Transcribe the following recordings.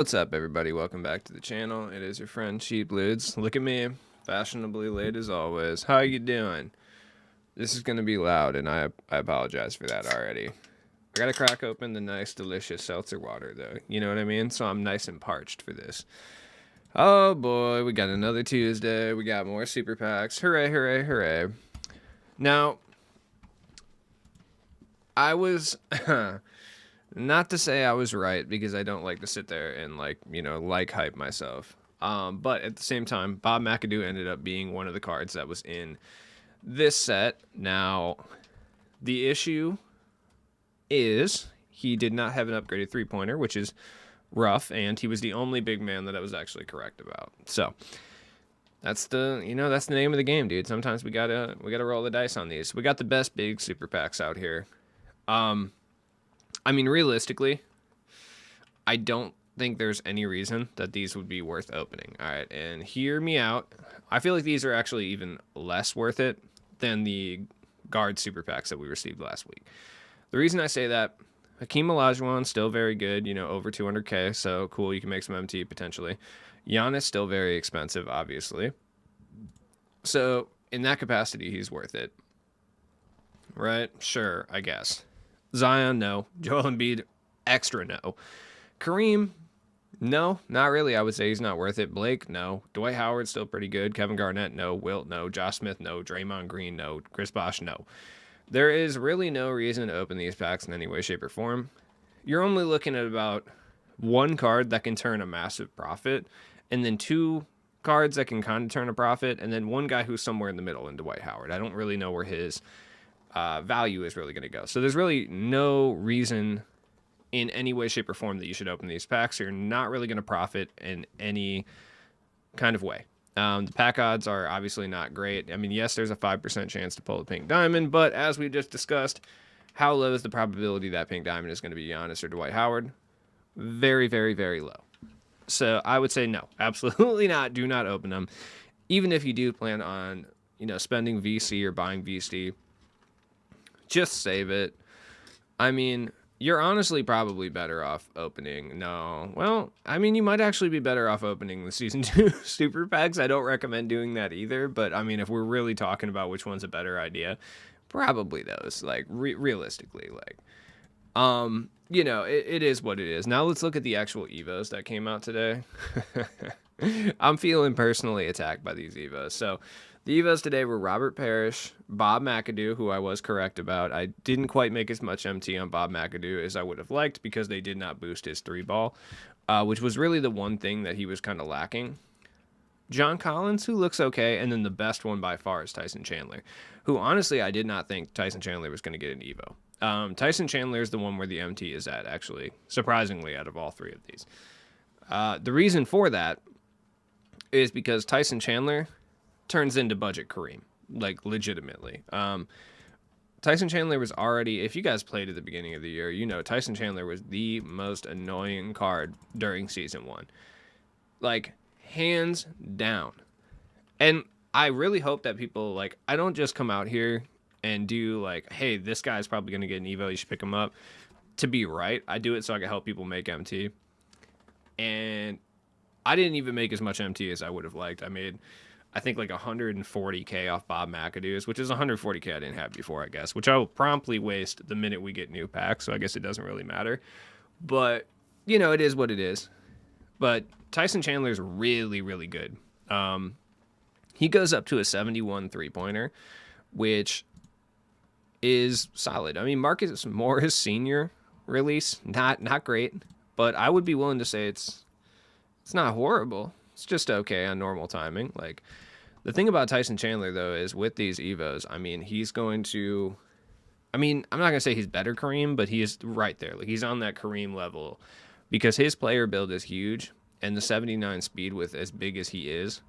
What's up, everybody? Welcome back to the channel. It is your friend Cheap Ludes. Look at me, fashionably late as always. How you doing? This is gonna be loud, and I apologize for that already. I gotta crack open the nice, delicious seltzer water, though. You know what I mean? So I'm nice and parched for this. Oh boy, we got another Tuesday. We got more super packs. Hooray! Hooray! Hooray! Now, I was. Not to say I was right, because I don't like to sit there and hype myself. But at the same time, Bob McAdoo ended up being one of the cards that was in this set. Now, the issue is he did not have an upgraded three-pointer, which is rough, and he was the only big man that I was actually correct about. So that's the name of the game, dude. Sometimes we gotta roll the dice on these. We got the best big super packs out here. I mean, realistically, I don't think there's any reason that these would be worth opening. All right, and hear me out. I feel like these are actually even less worth it than the guard super packs that we received last week. The reason I say that, Hakeem Olajuwon still very good, over 200K, so cool, you can make some MT potentially. Giannis still very expensive, obviously. So in that capacity, he's worth it. Right? Sure, I guess. Zion, no. Joel Embiid, extra no. Kareem, no, not really. I would say he's not worth it. Blake, no. Dwight Howard, still pretty good. Kevin Garnett, no. Wilt, no. Josh Smith, no. Draymond Green, no. Chris Bosh, no. There is really no reason to open these packs in any way, shape, or form. You're only looking at about one card that can turn a massive profit, and then two cards that can kind of turn a profit, and then one guy who's somewhere in the middle in Dwight Howard. I don't really know where his value is really going to go. So there's really no reason in any way, shape, or form that you should open these packs. You're not really going to profit in any kind of way. The pack odds are obviously not great. I mean, yes, there's a 5% chance to pull a pink diamond, but as we just discussed, how low is the probability that pink diamond is going to be Giannis or Dwight Howard? Very, very, very low. So I would say no, absolutely not. Do not open them. Even if you do plan on, spending VC or buying VC, just save it. I mean, you're honestly probably better off opening. No. Well, I mean, you might actually be better off opening the Season 2 super packs. I don't recommend doing that either. But, I mean, if we're really talking about which one's a better idea, probably those. Like, realistically, like, it is what it is. Now let's look at the actual Evos that came out today. I'm feeling personally attacked by these Evos. So, the Evos today were Robert Parrish, Bob McAdoo, who I was correct about. I didn't quite make as much MT on Bob McAdoo as I would have liked because they did not boost his three ball, which was really the one thing that he was kind of lacking. John Collins, who looks okay, and then the best one by far is Tyson Chandler, who honestly I did not think Tyson Chandler was going to get an Evo. Tyson Chandler is the one where the MT is at, actually, surprisingly, out of all three of these. The reason for that is because Tyson Chandler turns into budget Kareem, like legitimately. Tyson Chandler was already, if you guys played at the beginning of the year, Tyson Chandler was the most annoying card during Season 1. Like, hands down. And I really hope that people, like, I don't just come out here and do, like, hey, this guy's probably going to get an Evo, you should pick him up. To be right, I do it so I can help people make MT. And I didn't even make as much MT as I would have liked. I made, I think, like 140K off Bob McAdoo's, which is 140K I didn't have before, I guess, which I will promptly waste the minute we get new packs, so I guess it doesn't really matter. But, it is what it is. But Tyson Chandler is really, really good. He goes up to a 71 three-pointer, which is solid. I mean, Marcus Morris Sr. release, not great, but I would be willing to say it's not horrible. It's just okay on normal timing. Like, the thing about Tyson Chandler, though, is with these Evos, I mean, he's going to, I mean, I'm not going to say he's better Kareem, but he is right there. Like, he's on that Kareem level because his player build is huge, and the 79 speed with as big as he is,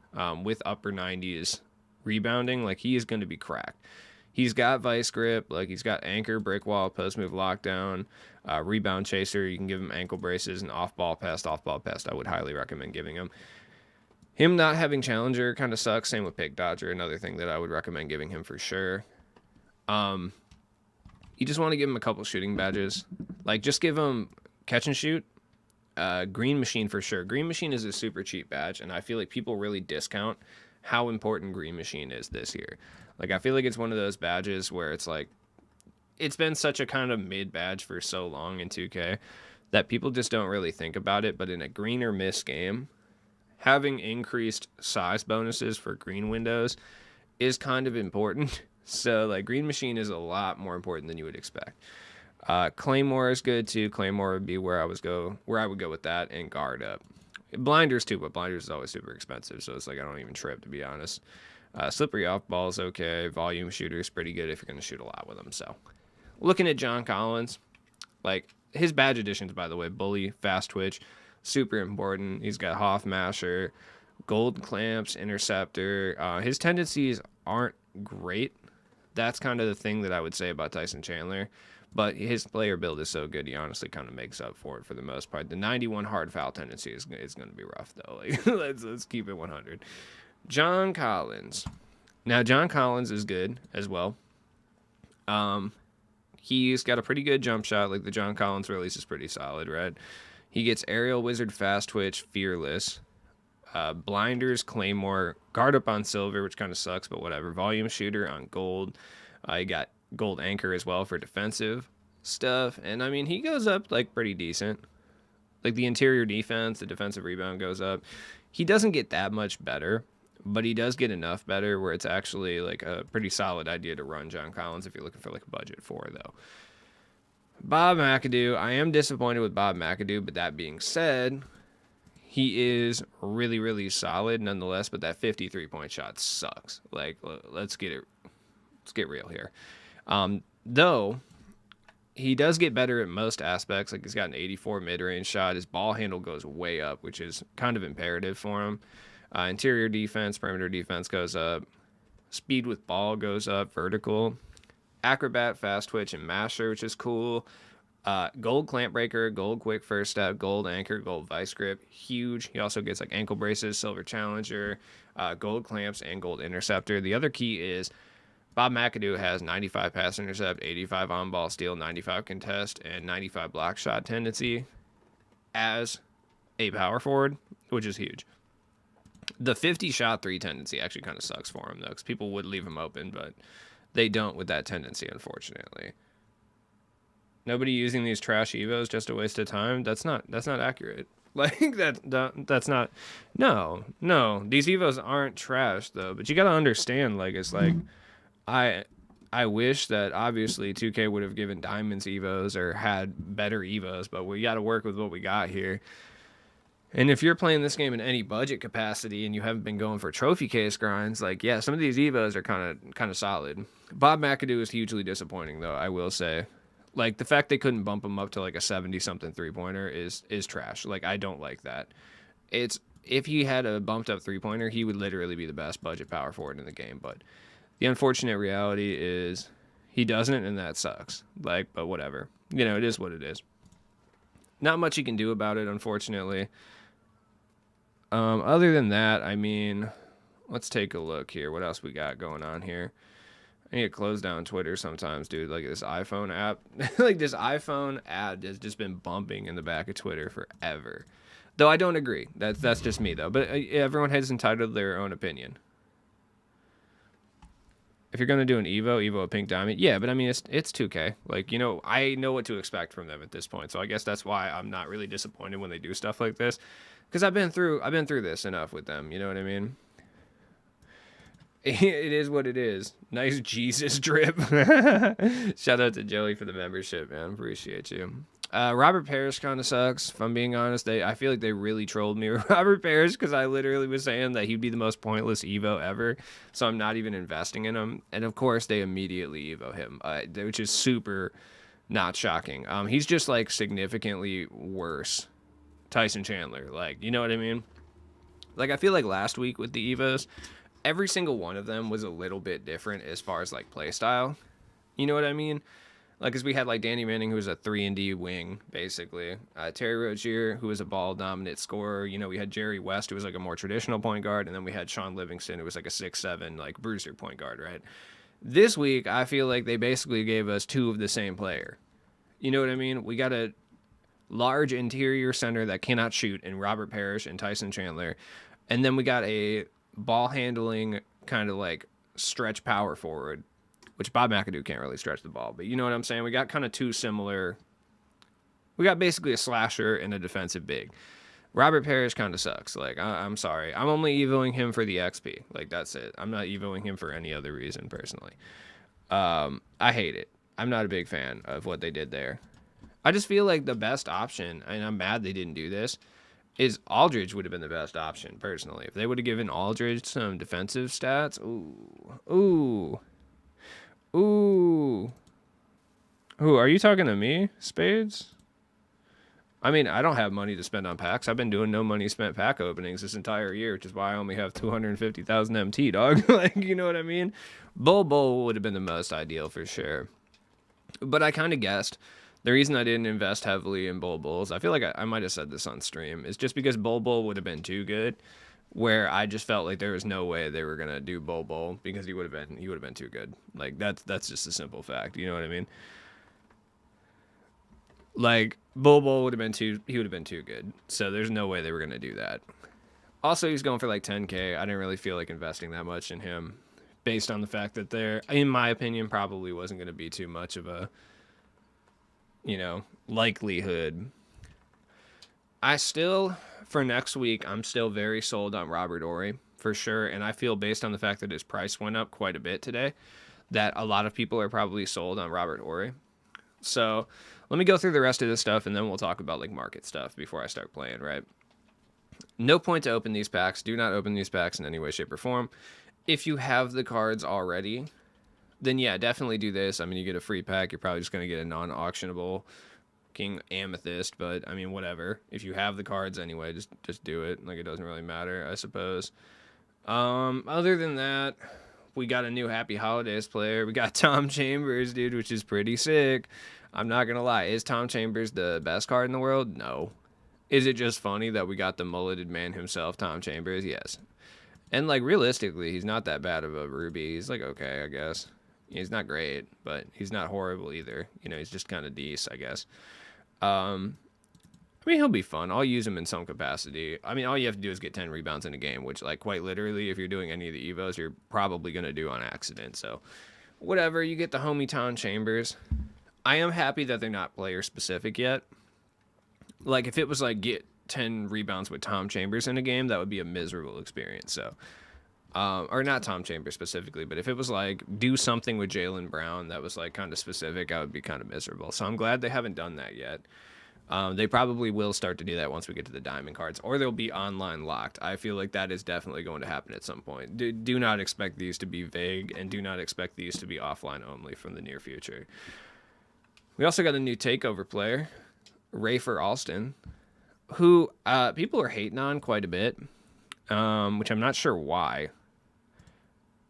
with upper 90s rebounding, like, he is going to be cracked. He's got vice grip, like, he's got anchor, break wall, post move lockdown, rebound chaser. You can give him ankle braces and off-ball pass. I would highly recommend giving him. Him not having Challenger kind of sucks. Same with Pick Dodger, another thing that I would recommend giving him for sure. You just want to give him a couple shooting badges. Like, just give him catch and shoot, Green Machine for sure. Green Machine is a super cheap badge, and I feel like people really discount how important Green Machine is this year. Like, I feel like it's one of those badges where it's like, it's been such a kind of mid badge for so long in 2K that people just don't really think about it. But in a green or miss game, having increased size bonuses for green windows is kind of important. So, like, Green Machine is a lot more important than you would expect. Claymore is good too. Claymore would be where I would go with that, and guard up. Blinders too, but blinders is always super expensive, so it's like I don't even trip, to be honest. Slippery off ball is okay. Volume shooter is pretty good if you're going to shoot a lot with them. So, looking at John Collins, like his badge additions, by the way, bully, fast twitch, super important. He's got Hoff Masher, gold clamps, interceptor. His tendencies aren't great. That's kind of the thing that I would say about Tyson Chandler. But his player build is so good, he honestly kind of makes up for it for the most part. The 91 hard foul tendency is going to be rough, though. Like, let's keep it 100. John Collins. Now, John Collins is good as well. He's got a pretty good jump shot. Like, the John Collins release is pretty solid, right? He gets aerial, wizard, fast twitch, fearless. Blinders, claymore, guard up on silver, which kind of sucks, but whatever. Volume shooter on gold. You got gold anchor as well for defensive stuff. And I mean, he goes up like pretty decent. Like the interior defense, the defensive rebound goes up. He doesn't get that much better, but he does get enough better where it's actually like a pretty solid idea to run John Collins if you're looking for like a budget 4, though. Bob McAdoo, I am disappointed with Bob McAdoo, but that being said, he is really, really solid nonetheless, but that 53-point shot sucks. Like, let's get real here. Though he does get better at most aspects. Like, he's got an 84 mid-range shot. His ball handle goes way up, which is kind of imperative for him. Interior defense, perimeter defense goes up. Speed with ball goes up, vertical. Acrobat, fast twitch, and masher, which is cool. Gold clamp breaker, gold quick first step, gold anchor, gold vice grip, huge. He also gets like ankle braces, silver challenger, gold clamps, and gold interceptor. The other key is Bob McAdoo has 95 pass intercept, 85 on-ball steal, 95 contest, and 95 block shot tendency as a power forward, which is huge. The 50 shot 3 tendency actually kind of sucks for him, though, because people would leave him open, but they don't with that tendency, unfortunately. Nobody using these trash evos, just a waste of time. That's not accurate. Like, that's not. No. These evos aren't trash, though. But you got to understand, like, it's like, I wish that obviously 2K would have given Diamonds evos or had better evos, but we got to work with what we got here. And if you're playing this game in any budget capacity and you haven't been going for trophy case grinds, like, yeah, some of these evos are kind of solid. Bob McAdoo is hugely disappointing, though, I will say. Like, the fact they couldn't bump him up to like a 70-something three-pointer is trash. Like, I don't like that. If he had a bumped up three-pointer, he would literally be the best budget power forward in the game, but the unfortunate reality is he doesn't, and that sucks. Like, but whatever. You know, it is what it is. Not much you can do about it, unfortunately. Other than that, I mean, let's take a look here. What else we got going on here? I need to close down Twitter sometimes, dude. Like, this iPhone app. Like, this iPhone ad has just been bumping in the back of Twitter forever. Though I don't agree. That's just me, though. But everyone has entitled their own opinion. If you're going to do an Evo a pink diamond, yeah, but I mean, it's 2K. Like, you know, I know what to expect from them at this point. So I guess that's why I'm not really disappointed when they do stuff like this. Because I've been through this enough with them. You know what I mean? It is what it is. Nice Jesus drip. Shout out to Joey for the membership, man. Appreciate you. Robert Parrish kind of sucks, if I'm being honest. I feel like they really trolled me with Robert Parrish because I literally was saying that he'd be the most pointless Evo ever. So I'm not even investing in him. And of course, they immediately Evo him, which is super not shocking. He's just like significantly worse Tyson Chandler. Like, you know what I mean? Like, I feel like last week with the Evos, every single one of them was a little bit different as far as like play style. You know what I mean? Like, because we had like Danny Manning, who was a 3-and-D wing, basically. Terry Rozier, who was a ball dominant scorer. You know, we had Jerry West, who was like a more traditional point guard, and then we had Sean Livingston, who was like a 6'7", like bruiser point guard, right? This week, I feel like they basically gave us 2 of the same player. You know what I mean? We gotta large interior center that cannot shoot in Robert Parrish and Tyson Chandler. And then we got a ball handling kind of like stretch power forward, which Bob McAdoo can't really stretch the ball. But you know what I'm saying? We got kind of two similar. We got basically a slasher and a defensive big. Robert Parrish kind of sucks. Like, I'm sorry. I'm only evoing him for the XP. Like, that's it. I'm not evoing him for any other reason, personally. I hate it. I'm not a big fan of what they did there. I just feel like the best option, and I'm mad they didn't do this, is Aldridge would have been the best option, personally. If they would have given Aldridge some defensive stats, ooh. Who, are you talking to me, Spades? I mean, I don't have money to spend on packs. I've been doing no money spent pack openings this entire year, which is why I only have 250,000 MT, dog. Like, you know what I mean? Bull would have been the most ideal for sure. But I kind of guessed. The reason I didn't invest heavily in Bulls, I feel like I might have said this on stream, is just because Bull would have been too good, where I just felt like there was no way they were gonna do Bull because he would have been too good. Like that's just a simple fact. You know what I mean? Like Bull would have been too good. So there's no way they were gonna do that. Also, he's going for like 10K. I didn't really feel like investing that much in him, based on the fact that there, in my opinion, probably wasn't gonna be too much of a, likelihood. For next week, I'm still very sold on Robert Horry for sure. And I feel based on the fact that his price went up quite a bit today, that a lot of people are probably sold on Robert Horry. So let me go through the rest of this stuff and then we'll talk about like market stuff before I start playing, right? No point to open these packs. Do not open these packs in any way, shape, or form. If you have the cards already, then yeah, definitely do this. I mean, you get a free pack. You're probably just going to get a non-auctionable King Amethyst, but I mean, whatever. If you have the cards anyway, just do it. Like, it doesn't really matter, I suppose. Other than that, we got a new Happy Holidays player. We got Tom Chambers, dude, which is pretty sick. I'm not going to lie. Is Tom Chambers the best card in the world? No. Is it just funny that we got the mulleted man himself, Tom Chambers? Yes. And, like, realistically, he's not that bad of a Ruby. He's, like, okay, I guess. He's not great, but he's not horrible either. He's just kind of decent, I guess. I mean, he'll be fun. I'll use him in some capacity. I mean, all you have to do is get 10 rebounds in a game, which, like, quite literally, if you're doing any of the Evos, you're probably going to do on accident. So, whatever. You get the homie Tom Chambers. I am happy that they're not player-specific yet. Like, if it was, like, get 10 rebounds with Tom Chambers in a game, that would be a miserable experience. So, or not Tom Chambers specifically, but if it was like do something with Jaylen Brown that was like kind of specific, I would be kind of miserable. So I'm glad they haven't done that yet. They probably will start to do that once we get to the diamond cards, or they'll be online locked. I feel like that is definitely going to happen at some point. Do not expect these to be vague, and do not expect these to be offline only from the near future. We also got a new Takeover player, Rafer Alston, who people are hating on quite a bit, which I'm not sure why.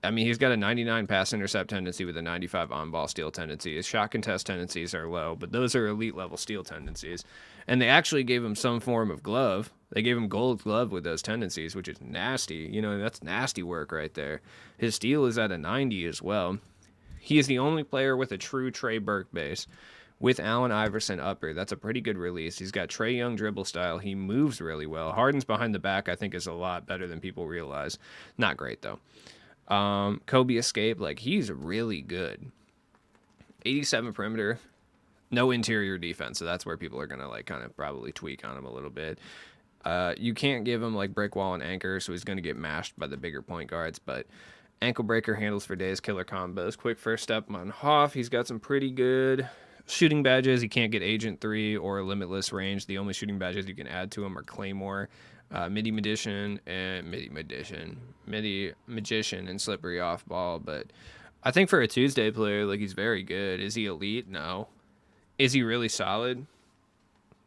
I mean, he's got a 99 pass intercept tendency with a 95 on-ball steal tendency. His shot contest tendencies are low, but those are elite-level steal tendencies. And they actually gave him some form of glove. They gave him gold glove with those tendencies, which is nasty. That's nasty work right there. His steal is at a 90 as well. He is the only player with a true Trey Burke base with Allen Iverson upper. That's a pretty good release. He's got Trae Young dribble style. He moves really well. Harden's behind the back, I think, is a lot better than people realize. Not great, though. Kobe escape, like, he's really good. 87 perimeter, no interior defense, so that's where people are gonna like kind of probably tweak on him a little bit. You can't give him like break wall and anchor, so he's gonna get mashed by the bigger point guards, but ankle breaker, handles for days, killer combos, quick first step on Hoff. He's got some pretty good shooting badges. He can't get Agent 3 or Limitless Range. The only shooting badges you can add to him are Claymore, Midi Magician, and Midi Magician, and Slippery Off Ball. But I think for a Tuesday player, like, he's very good. Is he elite? No. Is he really solid?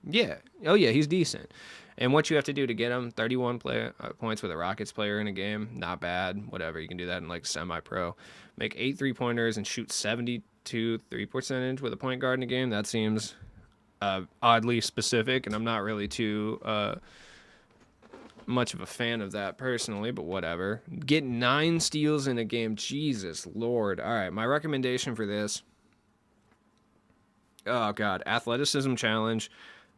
Yeah. Oh, yeah, he's decent. And what you have to do to get him, 31 points with a Rockets player in a game, not bad. Whatever, you can do that in like semi-pro. Make 8 3-pointers and shoot 72 3% with a point guard in a game. That seems oddly specific, and I'm not really too much of a fan of that personally, but whatever. Get 9 steals in a game. Jesus Lord. All right, my recommendation for this. Oh, God. Athleticism challenge.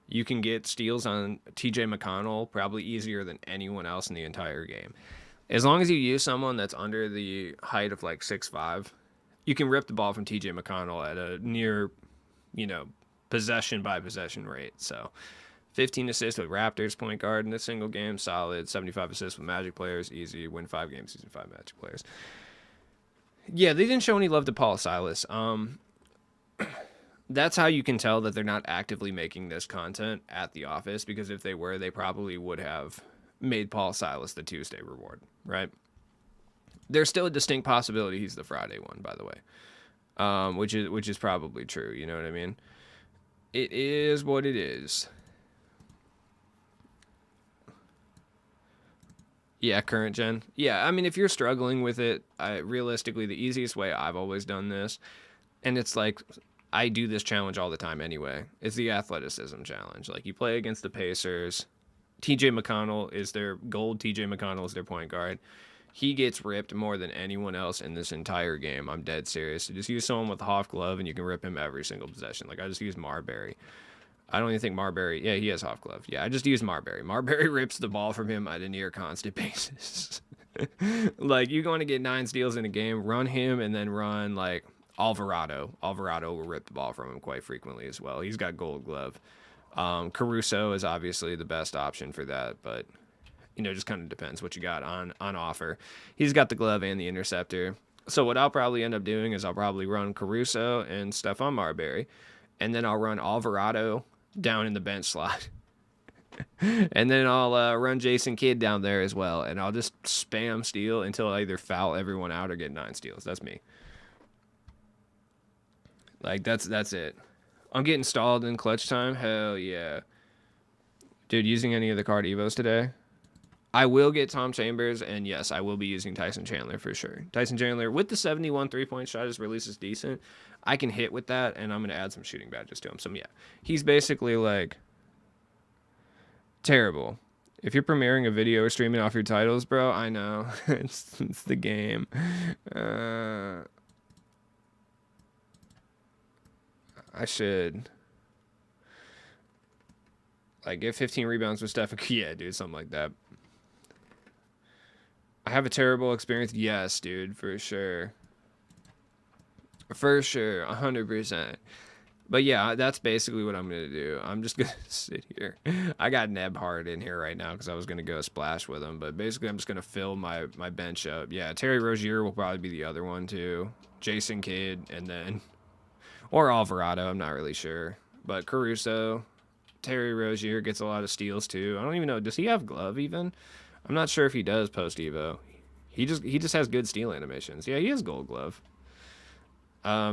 You can get steals on TJ McConnell probably easier than anyone else in the entire game. As long as you use someone that's under the height of like 6'5", you can rip the ball from TJ McConnell at a near, possession by possession rate. So 15 assists with Raptors point guard in a single game, solid. 75 assists with Magic players, easy. Win 5 games using 5 Magic players. Yeah, they didn't show any love to Paul Silas. That's how you can tell that they're not actively making this content at the office, because if they were, they probably would have made Paul Silas the Tuesday reward, right? There's still a distinct possibility he's the Friday one, by the way, which is probably true. You know what I mean? It is what it is. Yeah, current gen. Yeah, I mean, if you're struggling with it, realistically, the easiest way I've always done this, and it's like, I do this challenge all the time anyway, it's the athleticism challenge. Like, you play against the Pacers. TJ McConnell is their gold. TJ McConnell is their point guard. He gets ripped more than anyone else in this entire game. I'm dead serious. So just use someone with Hoff glove, and you can rip him every single possession. Like, I just use Marbury. I don't even think Marbury... Yeah, he has Hoff glove. Yeah, I just use Marbury. Marbury rips the ball from him at a near constant basis. Like, you're going to get 9 steals in a game, run him, and then run, like, Alvarado. Alvarado will rip the ball from him quite frequently as well. He's got gold glove. Caruso is obviously the best option for that, but, just kind of depends what you got on offer. He's got the glove and the interceptor. So what I'll probably end up doing is I'll probably run Caruso and Stephon Marbury, and then I'll run Alvarado down in the bench slot. And then I'll run Jason Kidd down there as well, and I'll just spam steal until I either foul everyone out or get 9 steals. That's me. Like, that's it. I'm getting stalled in clutch time. Hell yeah. Dude, using any of the card Evos today? I will get Tom Chambers, and yes, I will be using Tyson Chandler for sure. Tyson Chandler, with the 71 3-point shot, his release is decent. I can hit with that, and I'm going to add some shooting badges to him. So, yeah, he's basically, like, terrible. If you're premiering a video or streaming off your titles, bro, I know. it's the game. I should, like, get 15 rebounds with Steph. Yeah, dude, something like that. I have a terrible experience. Yes, dude, for sure. For sure, 100%. But yeah, that's basically what I'm going to do. I'm just going to sit here. I got Nebhard in here right now because I was going to go splash with him. But basically, I'm just going to fill my bench up. Yeah, Terry Rozier will probably be the other one, too. Jason Kidd, and then... Or Alvarado, I'm not really sure. But Caruso, Terry Rozier gets a lot of steals, too. I don't even know. Does he have glove, even? I'm not sure if he does post-Evo. He just has good steal animations. Yeah, he has gold glove.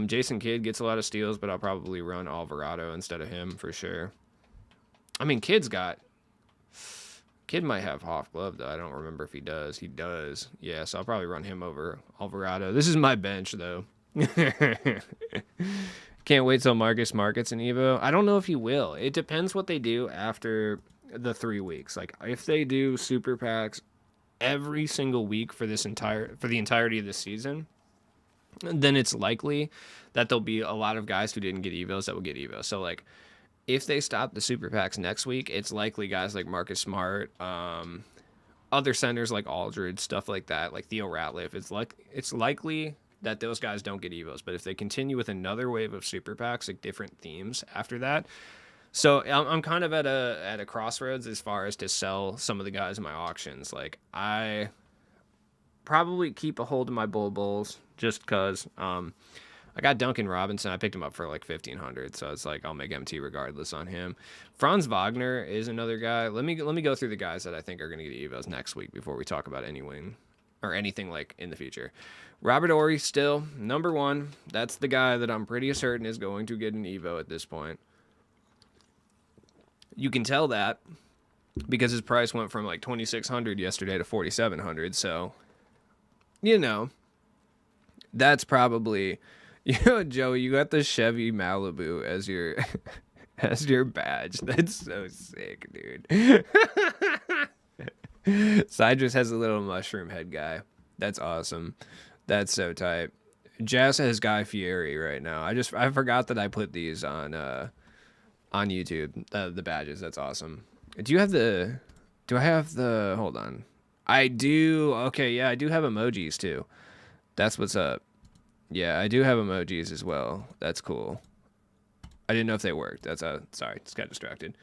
Jason Kidd gets a lot of steals, but I'll probably run Alvarado instead of him for sure. I mean, Kidd might have Hoff glove, though. I don't remember if he does. He does. Yeah, so I'll probably run him over Alvarado. This is my bench, though. Can't wait till Marcus Markets in Evo. I don't know if he will. It depends what they do after the 3 weeks. Like, if they do super packs every single week for the entirety of the season, then it's likely that there'll be a lot of guys who didn't get Evos that will get Evos. So, like, if they stop the super packs next week, it's likely guys like Marcus Smart, other centers like Aldridge, stuff like that, like Theo Ratliff. It's likely that those guys don't get Evos. But if they continue with another wave of super packs, like different themes after that, so I'm kind of at a crossroads as far as to sell some of the guys in my auctions. Like, I probably keep a hold of my Bulls just because I got Duncan Robinson. I picked him up for like 1,500, so it's like I'll make MT regardless on him. Franz Wagner is another guy. Let me go through the guys that I think are going to get Evos next week before we talk about anything or anything like in the future. Robert Horry still number 1. That's the guy that I'm pretty certain is going to get an Evo at this point. You can tell that because his price went from like 2,600 yesterday to 4,700. So, that's probably, Joey, you got the Chevy Malibu as your as your badge. That's so sick, dude. Cydrus has a little mushroom head guy. That's awesome. That's so tight. Jazz has Guy Fieri right now. I forgot that I put these on on YouTube. The badges. That's awesome. Do you have the? Do I have the? Hold on. I do. Okay, yeah, I do have emojis too. That's what's up. Yeah, I do have emojis as well. That's cool. I didn't know if they worked. That's sorry, just got distracted.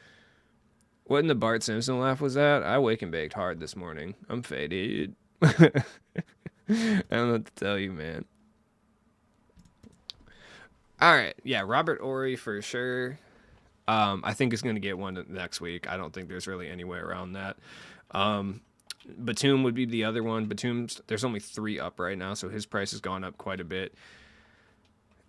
What in the Bart Simpson laugh was that? I wake and baked hard this morning. I'm faded. I don't know what to tell you, man. All right, yeah, Robert Ory for sure. I think is going to get one next week. I don't think there's really any way around that. Batum would be the other one. Batum's there's only 3 up right now, so his price has gone up quite a bit.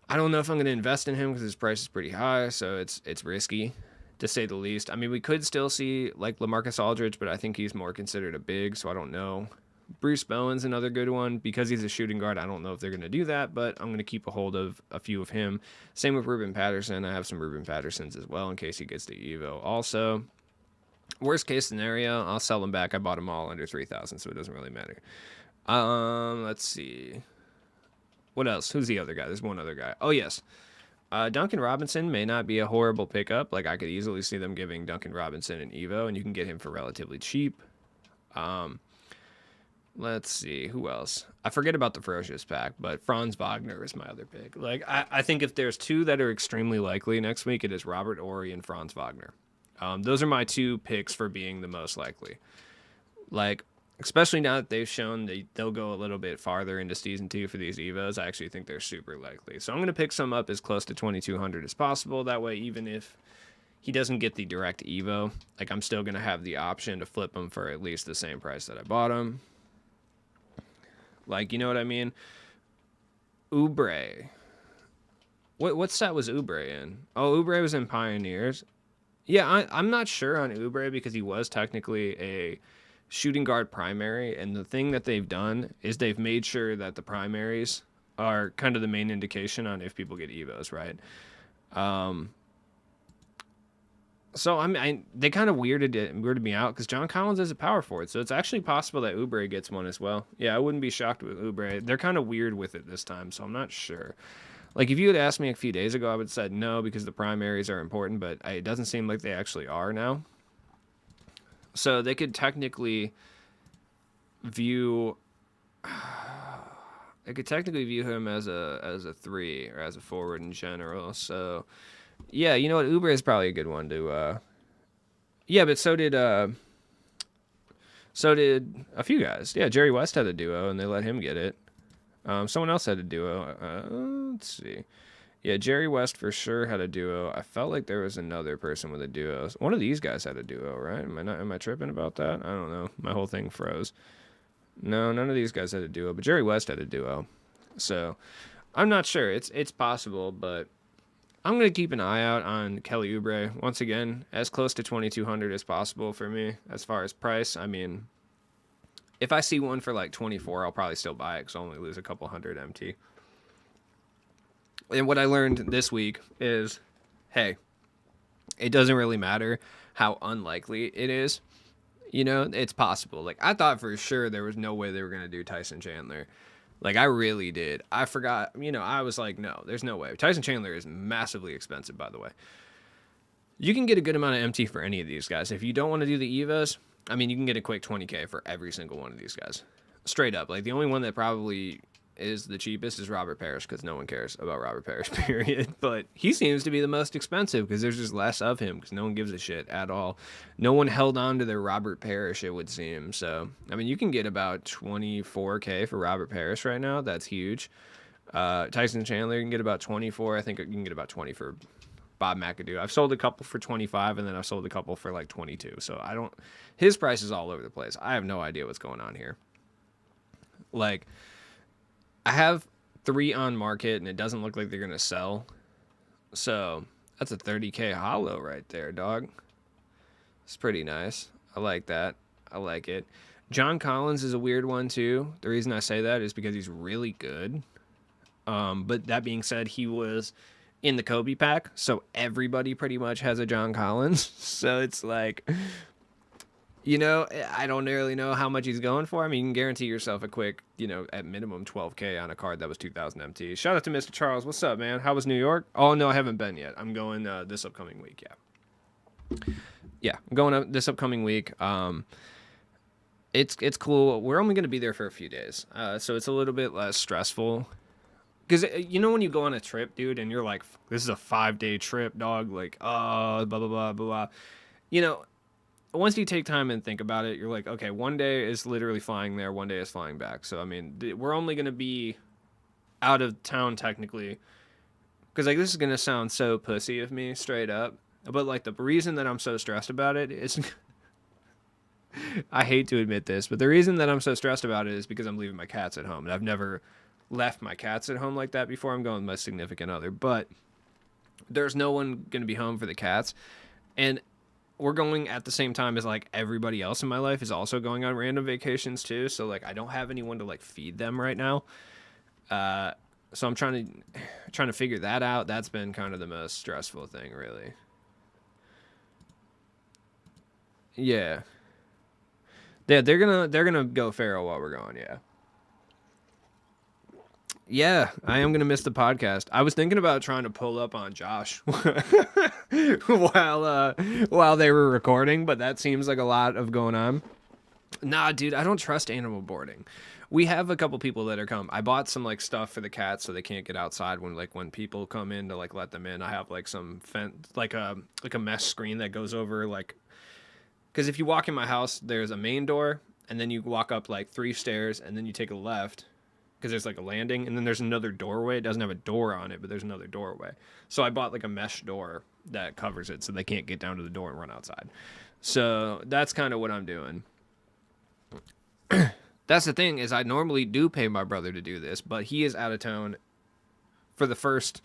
I don't know if I'm going to invest in him because his price is pretty high, so it's risky to say the least. I mean, we could still see like LaMarcus Aldridge, but I think he's more considered a big, so I don't know. Bruce Bowen's another good one because he's a shooting guard. I don't know if they're going to do that, but I'm going to keep a hold of a few of him. Same with Ruben Patterson. I have some Ruben Pattersons as well in case he gets to Evo. Also, worst case scenario, I'll sell them back. I bought them all under 3,000, so it doesn't really matter. Let's see. What else? Who's the other guy? There's one other guy. Oh, yes. Duncan Robinson may not be a horrible pickup. Like, I could easily see them giving Duncan Robinson an Evo, and you can get him for relatively cheap. Let's see. Who else? I forget about the Ferocious pack, but Franz Wagner is my other pick. Like, I think if there's 2 that are extremely likely next week, it is Robert Ory and Franz Wagner. Those are my 2 picks for being the most likely. Like, especially now that they've shown they'll go a little bit farther into Season 2 for these Evos, I actually think they're super likely. So I'm going to pick some up as close to 2,200 as possible. That way, even if he doesn't get the direct Evo, like, I'm still going to have the option to flip him for at least the same price that I bought him. Like, you know what I mean? Oubre. What set was Oubre in? Oh, Oubre was in Pioneers. Yeah, I'm not sure on Oubre because he was technically a shooting guard primary, and the thing that they've done is they've made sure that the primaries are kind of the main indication on if people get Evos, right? So they kind of weirded me out because John Collins is a power forward, so it's actually possible that Oubre gets one as well. Yeah, I wouldn't be shocked with Oubre. They're kind of weird with it this time, so I'm not sure. Like, if you had asked me a few days ago, I would have said no because the primaries are important, but it doesn't seem like they actually are now. So they could technically view him as a 3 or as a forward in general. So yeah, you know what? Oubre is probably a good one to. Yeah, but so did a few guys. Yeah, Jerry West had a duo, and they let him get it. Someone else had a duo. Let's see. Yeah, Jerry West for sure had a duo. I felt like there was another person with a duo. One of these guys had a duo, right? Am I tripping about that? I don't know. My whole thing froze. No, none of these guys had a duo, but Jerry West had a duo. So I'm not sure. It's possible, but I'm going to keep an eye out on Kelly Oubre. Once again, as close to 2,200 as possible for me as far as price. I mean, if I see one for like 24, I'll probably still buy it because I'll only lose a couple hundred MT. And what I learned this week is, hey, it doesn't really matter how unlikely it is. You know, it's possible. Like, I thought for sure there was no way they were going to do Tyson Chandler. Like, I really did. I forgot, I was like, no, there's no way. Tyson Chandler is massively expensive, by the way. You can get a good amount of MT for any of these guys. If you don't want to do the Evos, I mean, you can get a quick 20K for every single one of these guys. Straight up. Like, the only one that probably is the cheapest is Robert Parrish because no one cares about Robert Parrish, period. But he seems to be the most expensive because there's just less of him because no one gives a shit at all. No one held on to their Robert Parrish, it would seem. So, I mean, you can get about 24K for Robert Parrish right now. That's huge. Tyson Chandler can get about 24. I think you can get about 20 for Bob McAdoo. I've sold a couple for 25, and then I've sold a couple for like 22. So his price is all over the place. I have no idea what's going on here. Like, I have 3 on market, and it doesn't look like they're going to sell. So that's a 30K hollow right there, dog. It's pretty nice. I like that. I like it. John Collins is a weird one, too. The reason I say that is because he's really good. But that being said, he was in the Kobe pack, so everybody pretty much has a John Collins. So it's like, I don't really know how much he's going for. I mean, you can guarantee yourself a quick, at minimum 12K on a card that was 2,000 MT. Shout out to Mr. Charles. What's up, man? How was New York? Oh, no, I haven't been yet. I'm going this upcoming week, yeah. Yeah, I'm going up this upcoming week. It's cool. We're only going to be there for a few days, so it's a little bit less stressful. Because you know when you go on a trip, dude, and you're like, "This is a 5-day trip, dog." Like, oh, blah blah blah blah blah. You know, once you take time and think about it, you're like, okay, one day is literally flying there, one day is flying back. So I mean, we're only going to be out of town technically. Because like this is gonna sound so pussy of me, straight up. But like the reason that I'm so stressed about it is I hate to admit this, but the reason that I'm so stressed about it is because I'm leaving my cats at home. And I've never left my cats at home like that before. I'm going with my significant other. But there's no one going to be home for the cats. And we're going at the same time as like everybody else in my life is also going on random vacations too. So like I don't have anyone to like feed them right now. So I'm trying to figure that out. That's been kind of the most stressful thing, really. Yeah. Yeah, they're gonna go feral while we're gone. Yeah. Yeah, I am gonna miss the podcast. I was thinking about trying to pull up on Josh while while they were recording, but that seems like a lot of going on. Nah, dude, I don't trust animal boarding. We have a couple people that are come. I bought some like stuff for the cats so they can't get outside when people come in to like let them in. I have like some like a mesh screen that goes over like because if you walk in my house, there's a main door and then you walk up like 3 stairs and then you take a left because there's like a landing and then there's another doorway. It doesn't have a door on it, but there's another doorway. So I bought like a mesh door that covers it so they can't get down to the door and run outside. So that's kind of what I'm doing. That's the thing is I normally do pay my brother to do this, but he is out of town for the first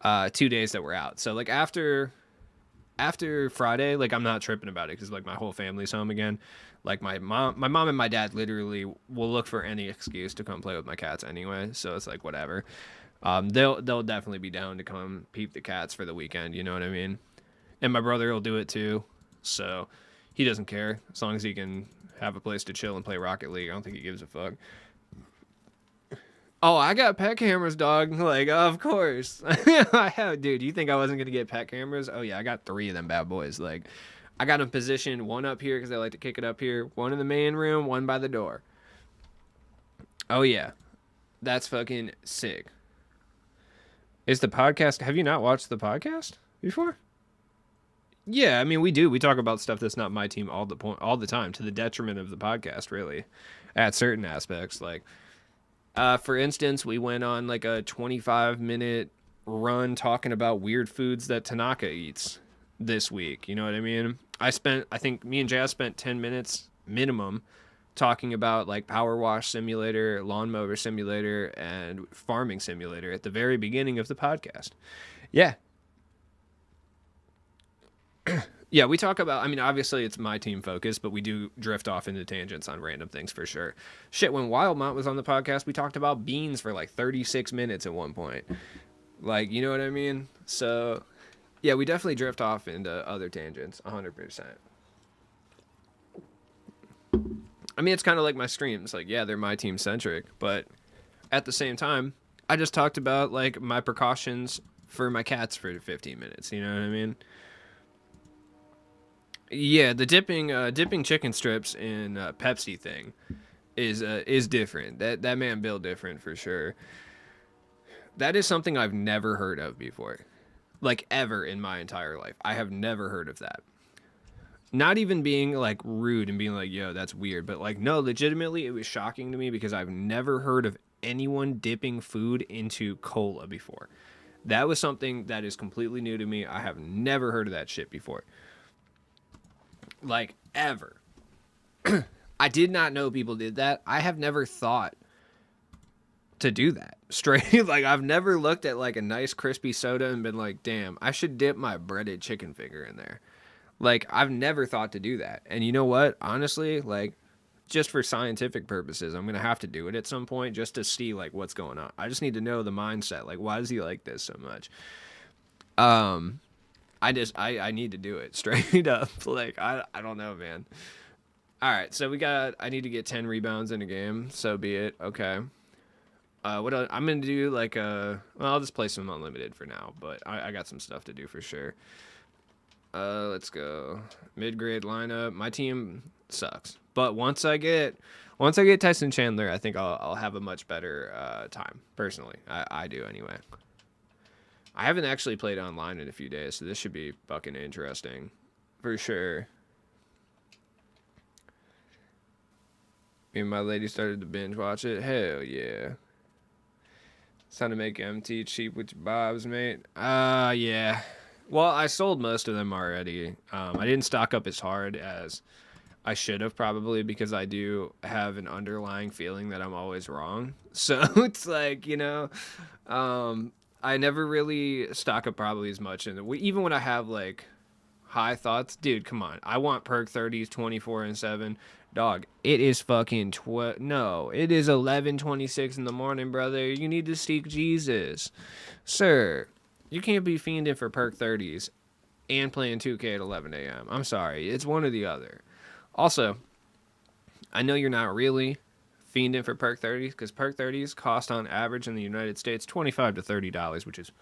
2 days that we're out. So like after Friday, like I'm not tripping about it because like my whole family's home again. Like my mom and my dad literally will look for any excuse to come play with my cats anyway. So it's like whatever. They'll definitely be down to come peep the cats for the weekend. You know what I mean? And my brother will do it too. So he doesn't care as long as he can have a place to chill and play Rocket League. I don't think he gives a fuck. Oh, I got pet cameras, dog. Like, of course. I have, dude. You think I wasn't gonna get pet cameras? Oh yeah, I got 3 of them bad boys. Like, I got them positioned, one up here because I like to kick it up here, one in the main room, one by the door. Oh yeah, that's fucking sick. Is the podcast? Have you not watched the podcast before? Yeah, I mean we do. We talk about stuff that's not my team all the time, to the detriment of the podcast, really, at certain aspects. Like, for instance, we went on like a 25-minute run talking about weird foods that Tanaka eats this week. You know what I mean? I think me and Jazz spent 10 minutes minimum talking about like Power Wash Simulator, Lawnmower Simulator, and Farming Simulator at the very beginning of the podcast. Yeah, yeah, we talk about, I mean, obviously it's my team focus, but we do drift off into tangents on random things for sure. Shit, when Wildmont was on the podcast, we talked about beans for like 36 minutes at one point. Like, you know what I mean? So, yeah, we definitely drift off into other tangents, 100%. I mean, it's kind of like my streams. Like, yeah, they're my team centric, but at the same time, I just talked about like my precautions for my cats for 15 minutes. You know what I mean? Yeah, the dipping chicken strips in Pepsi thing is different. That man built different for sure. That is something I've never heard of before. Like ever in my entire life. I have never heard of that. Not even being like rude and being like, "Yo, that's weird," but like no, legitimately it was shocking to me because I've never heard of anyone dipping food into cola before. That was something that is completely new to me. I have never heard of that shit before. Like ever. I did not know people did that. I have never thought to do that. Straight like I've never looked at like a nice crispy soda and been like, "Damn, I should dip my breaded chicken finger in there." Like I've never thought to do that. And you know what? Honestly, like just for scientific purposes, I'm going to have to do it at some point just to see like what's going on. I just need to know the mindset. Like why does he like this so much? Um I need to do it straight up. Like I don't know, man. All right, so I need to get 10 rebounds in a game. So be it. Okay. What I'm gonna do like well, I'll just play some unlimited for now, but I got some stuff to do for sure. Let's go. Mid-grade lineup. My team sucks, but once I get Tyson Chandler, I think I'll have a much better time. Personally, I do anyway. I haven't actually played online in a few days, so this should be fucking interesting, for sure. Me and my lady started to binge watch it. Hell yeah. It's time to make MT cheap with your bobs, mate. Yeah. Well, I sold most of them already. I didn't stock up as hard as I should have probably because I do have an underlying feeling that I'm always wrong. So it's like, I never really stock up probably as much. And even when I have like high thoughts, dude, come on. I want perk 30s 24 and 7. Dog, it is fucking no, it is 11:26 in the morning, brother. You need to seek Jesus. Sir, you can't be fiending for perk 30s and playing 2K at 11 a.m. I'm sorry. It's one or the other. Also, I know you're not really fiending for perk 30s because perk 30s cost on average in the United States $25 to $30, which is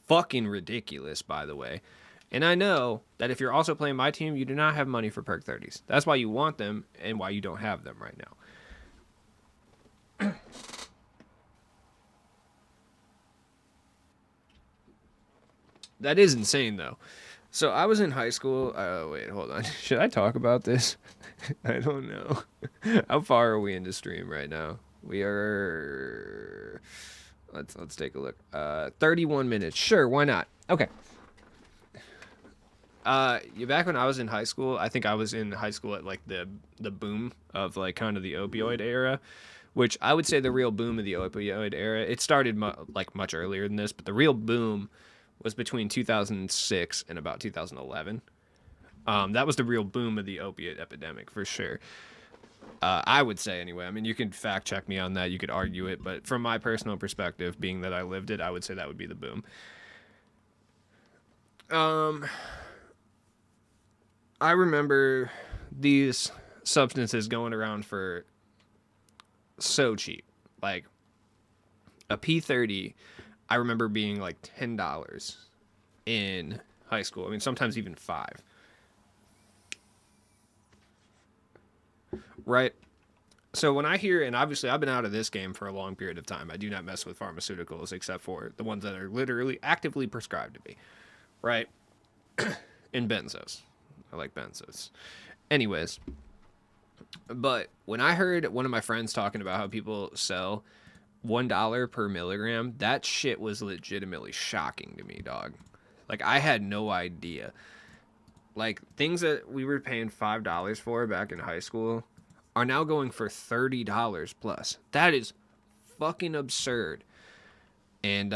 fucking ridiculous, by the way. And I know that if you're also playing my team, you do not have money for perk 30s. That's why you want them and why you don't have them right now. That is insane, though. So I was in high school. Wait, hold on. Should I talk about this? I don't know. How far are we into stream right now? We are. Let's take a look. 31 minutes. Sure, why not? Okay. Back when I was in high school, I think I was in high school at like the boom of like kind of the opioid era, which I would say the real boom of the opioid era. It started much earlier than this, but the real boom was between 2006 and about 2011. That was the real boom of the opiate epidemic for sure. I would say anyway. I mean, you can fact check me on that. You could argue it, but from my personal perspective, being that I lived it, I would say that would be the boom. I remember these substances going around for so cheap. Like a P30, I remember being like $10 in high school. I mean, sometimes even $5. Right? So when I hear, and obviously I've been out of this game for a long period of time. I do not mess with pharmaceuticals except for the ones that are literally actively prescribed to me. Right? And benzos. I like benzos. Anyways, but when I heard one of my friends talking about how people sell $1 per milligram, that shit was legitimately shocking to me, dog. Like, I had no idea. Like, things that we were paying $5 for back in high school are now going for $30 plus. That is fucking absurd. And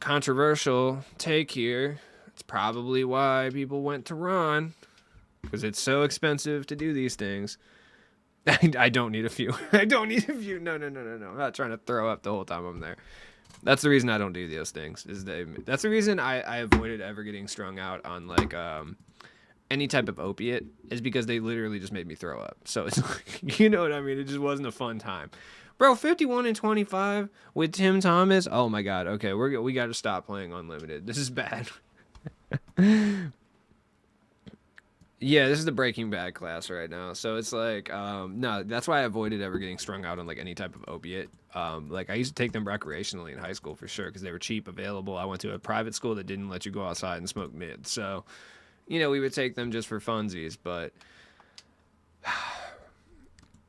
controversial take here. It's probably why people went to Ron, because it's so expensive to do these things. I don't need a few. I don't need a few. No. I'm not trying to throw up the whole time I'm there. That's the reason I don't do those things. That's the reason I avoided ever getting strung out on like any type of opiate, is because they literally just made me throw up. So it's like, you know what I mean? It just wasn't a fun time. Bro, 51 and 25 with Tim Thomas. Oh my God. Okay, we got to stop playing Unlimited. This is bad. Yeah, this is the Breaking Bad class right now. So it's like, no, that's why I avoided ever getting strung out on like any type of opiate. Like I used to take them recreationally in high school for sure because they were cheap, available. I went to a private school that didn't let you go outside and smoke mid. So, we would take them just for funsies, but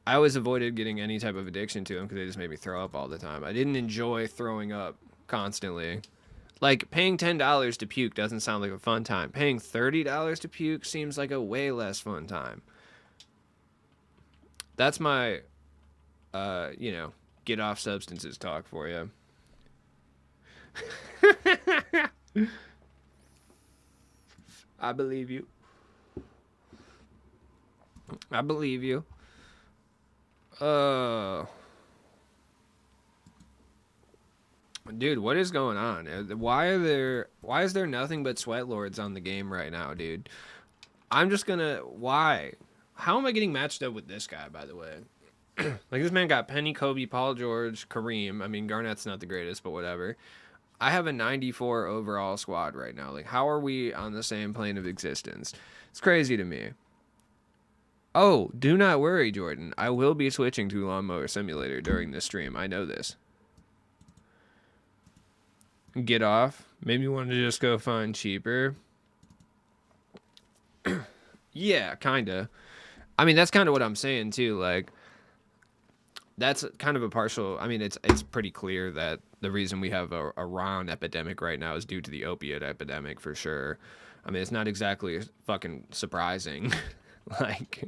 I always avoided getting any type of addiction to them because they just made me throw up all the time. I didn't enjoy throwing up constantly. Like, paying $10 to puke doesn't sound like a fun time. Paying $30 to puke seems like a way less fun time. That's my, get off substances talk for you. I believe you. I believe you. Dude, what is going on? Why is there nothing but sweat lords on the game right now, dude? Why? How am I getting matched up with this guy, by the way? Like, this man got Penny, Kobe, Paul George, Kareem. I mean, Garnett's not the greatest, but whatever. I have a 94 overall squad right now. Like, how are we on the same plane of existence? It's crazy to me. Oh, do not worry, Jordan. I will be switching to Lawnmower Simulator during this stream. I know this. Get off. Maybe you want to just go find cheaper. Yeah, kinda. I mean, that's kind of what I'm saying too. Like, that's kind of a partial. I mean, it's pretty clear that the reason we have a Ron epidemic right now is due to the opiate epidemic for sure. I mean, it's not exactly fucking surprising. Like,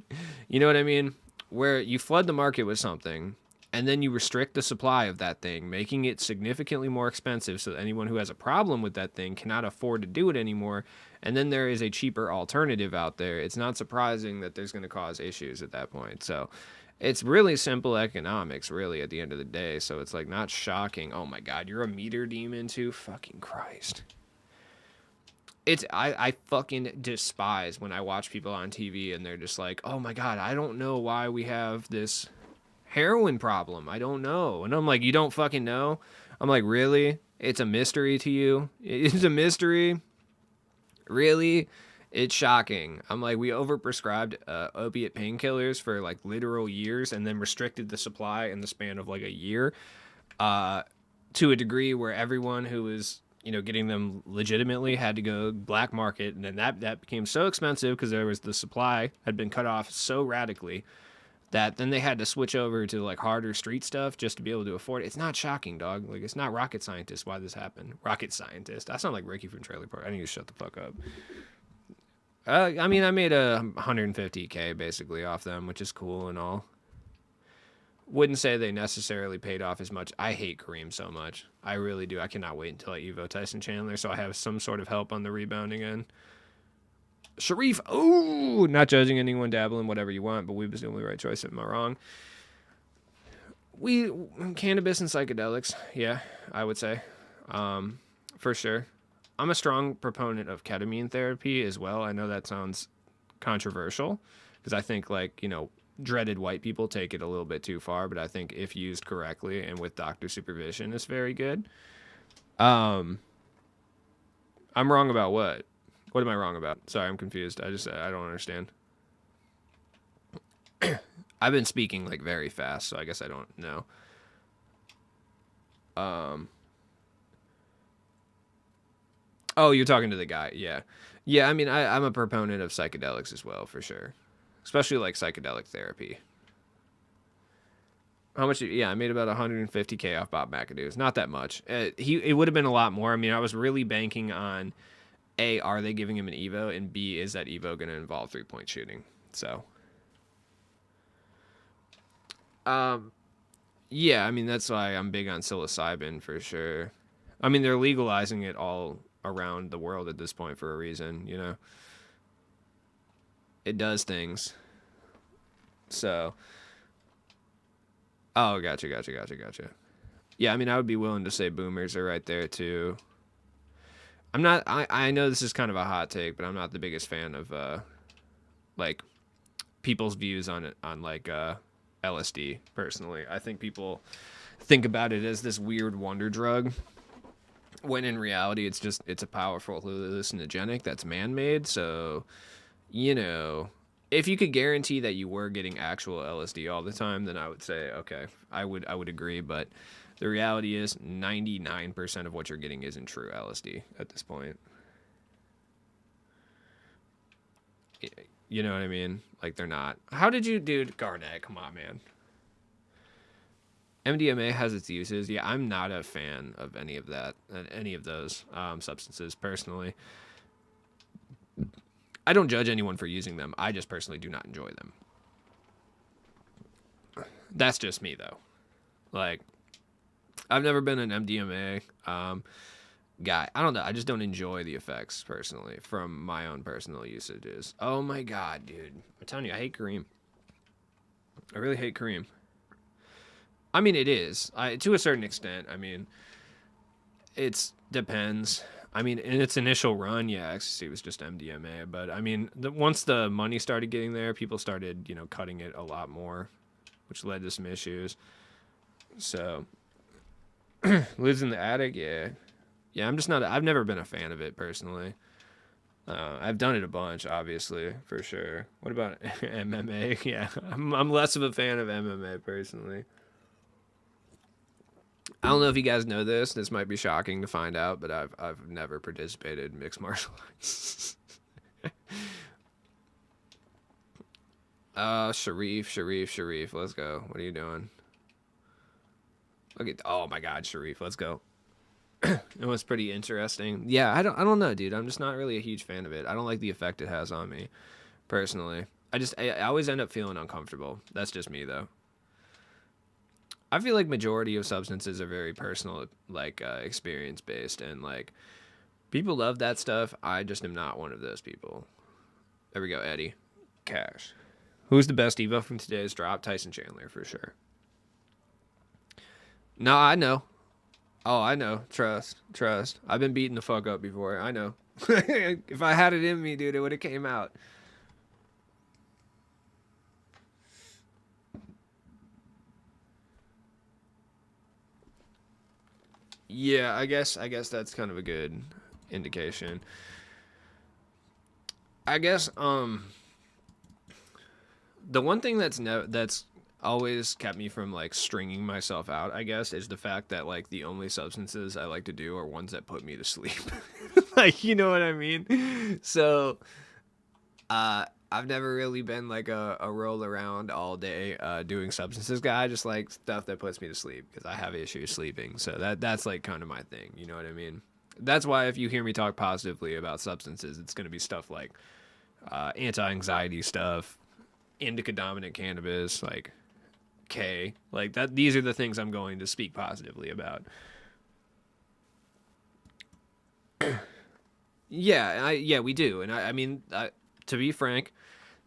you know what I mean? Where you flood the market with something and then you restrict the supply of that thing, making it significantly more expensive so that anyone who has a problem with that thing cannot afford to do it anymore. And then there is a cheaper alternative out there. It's not surprising that there's going to cause issues at that point. So it's really simple economics, really, at the end of the day. So it's like not shocking. Oh my God, you're a meter demon too? Fucking Christ. I fucking despise when I watch people on TV and they're just like, oh my God, I don't know why we have this heroin problem. I don't know. And I'm like, you don't fucking know? I'm like, really? It's a mystery to you? It's a mystery? Really? It's shocking. I'm like, we overprescribed opiate painkillers for like literal years and then restricted the supply in the span of like a year to a degree where everyone who was, getting them legitimately had to go black market. And then that became so expensive because the supply had been cut off so radically that then they had to switch over to like harder street stuff just to be able to afford it. It's not shocking, dog. Like, it's not rocket scientist why this happened. Rocket scientist. I sound like Ricky from Trailer Park. I need to shut the fuck up. I mean, I made a 150K basically off them, which is cool and all. Wouldn't say they necessarily paid off as much. I hate Kareem so much. I really do. I cannot wait until I Evo Tyson Chandler so I have some sort of help on the rebounding end. Sharif, oh, not judging anyone, dabbling, whatever you want, but Weed was the only right choice. Am I wrong? Cannabis and psychedelics, yeah, I would say, for sure. I'm a strong proponent of ketamine therapy as well. I know that sounds controversial because I think dreaded white people take it a little bit too far, but I think if used correctly and with doctor supervision, it's very good. I'm wrong about what? What am I wrong about? Sorry, I'm confused. I don't understand. I've been speaking like very fast, so I guess I don't know. Oh, you're talking to the guy. Yeah. Yeah, I mean, I'm a proponent of psychedelics as well, for sure. Especially like psychedelic therapy. How much? Yeah, I made about 150K off Bob McAdoo. It's not that much. It would have been a lot more. I mean, I was really banking on A, are they giving him an Evo? And B, is that Evo going to involve 3-point shooting? So, yeah, I mean, that's why I'm big on psilocybin for sure. I mean, they're legalizing it all around the world at this point for a reason, It does things. So, oh, gotcha. Yeah, I mean, I would be willing to say boomers are right there too. I know this is kind of a hot take, but I'm not the biggest fan of like people's views on it on LSD personally. I think people think about it as this weird wonder drug when in reality it's a powerful hallucinogenic that's man-made. So, if you could guarantee that you were getting actual LSD all the time, then I would say okay, I would agree, but the reality is 99% of what you're getting isn't true LSD at this point. You know what I mean? Like, they're not. How did you, dude? Garnett, come on, man. MDMA has its uses. Yeah, I'm not a fan of any of that, any of those substances personally. I don't judge anyone for using them. I just personally do not enjoy them. That's just me, though. Like, I've never been an MDMA guy. I don't know. I just don't enjoy the effects personally from my own personal usages. Oh my God, dude. I'm telling you, I hate Kareem. I really hate Kareem. I mean, it is. To a certain extent. I mean, it depends. I mean, in its initial run, yeah, ecstasy was just MDMA. But I mean, once the money started getting there, people started, cutting it a lot more, which led to some issues. So, lives in the attic, yeah. Yeah, I'm just not. I've never been a fan of it personally. I've done it a bunch, obviously, for sure. What about MMA? Yeah, I'm less of a fan of MMA personally. I don't know if you guys know this. This might be shocking to find out, but I've never participated in mixed martial arts. Sharif. Let's go. What are you doing? Look at. Oh my God, Sharif. Let's go. It was pretty interesting. Yeah, I don't know, dude. I'm just not really a huge fan of it. I don't like the effect it has on me, personally. I always end up feeling uncomfortable. That's just me though. I feel like majority of substances are very personal, like experience based, and like people love that stuff. I just am not one of those people. There we go, Eddie. Cash. Who's the best Evo from today's drop? Tyson Chandler for sure. No, I know. Oh, I know. Trust. I've been beaten the fuck up before. I know. If I had it in me, dude, it would have came out. Yeah, I guess that's kind of a good indication. I guess the one thing that's always kept me from like stringing myself out, I guess, is the fact that like the only substances I like to do are ones that put me to sleep. Like, you know what I mean? So, I've never really been like a roll around all day doing substances guy. I just like stuff that puts me to sleep because I have issues sleeping. So that's like kind of my thing. You know what I mean? That's why if you hear me talk positively about substances, it's going to be stuff like anti-anxiety stuff, indica dominant cannabis, like K, like that. These are the things I'm going to speak positively about. Yeah, we do, and I mean, to be frank,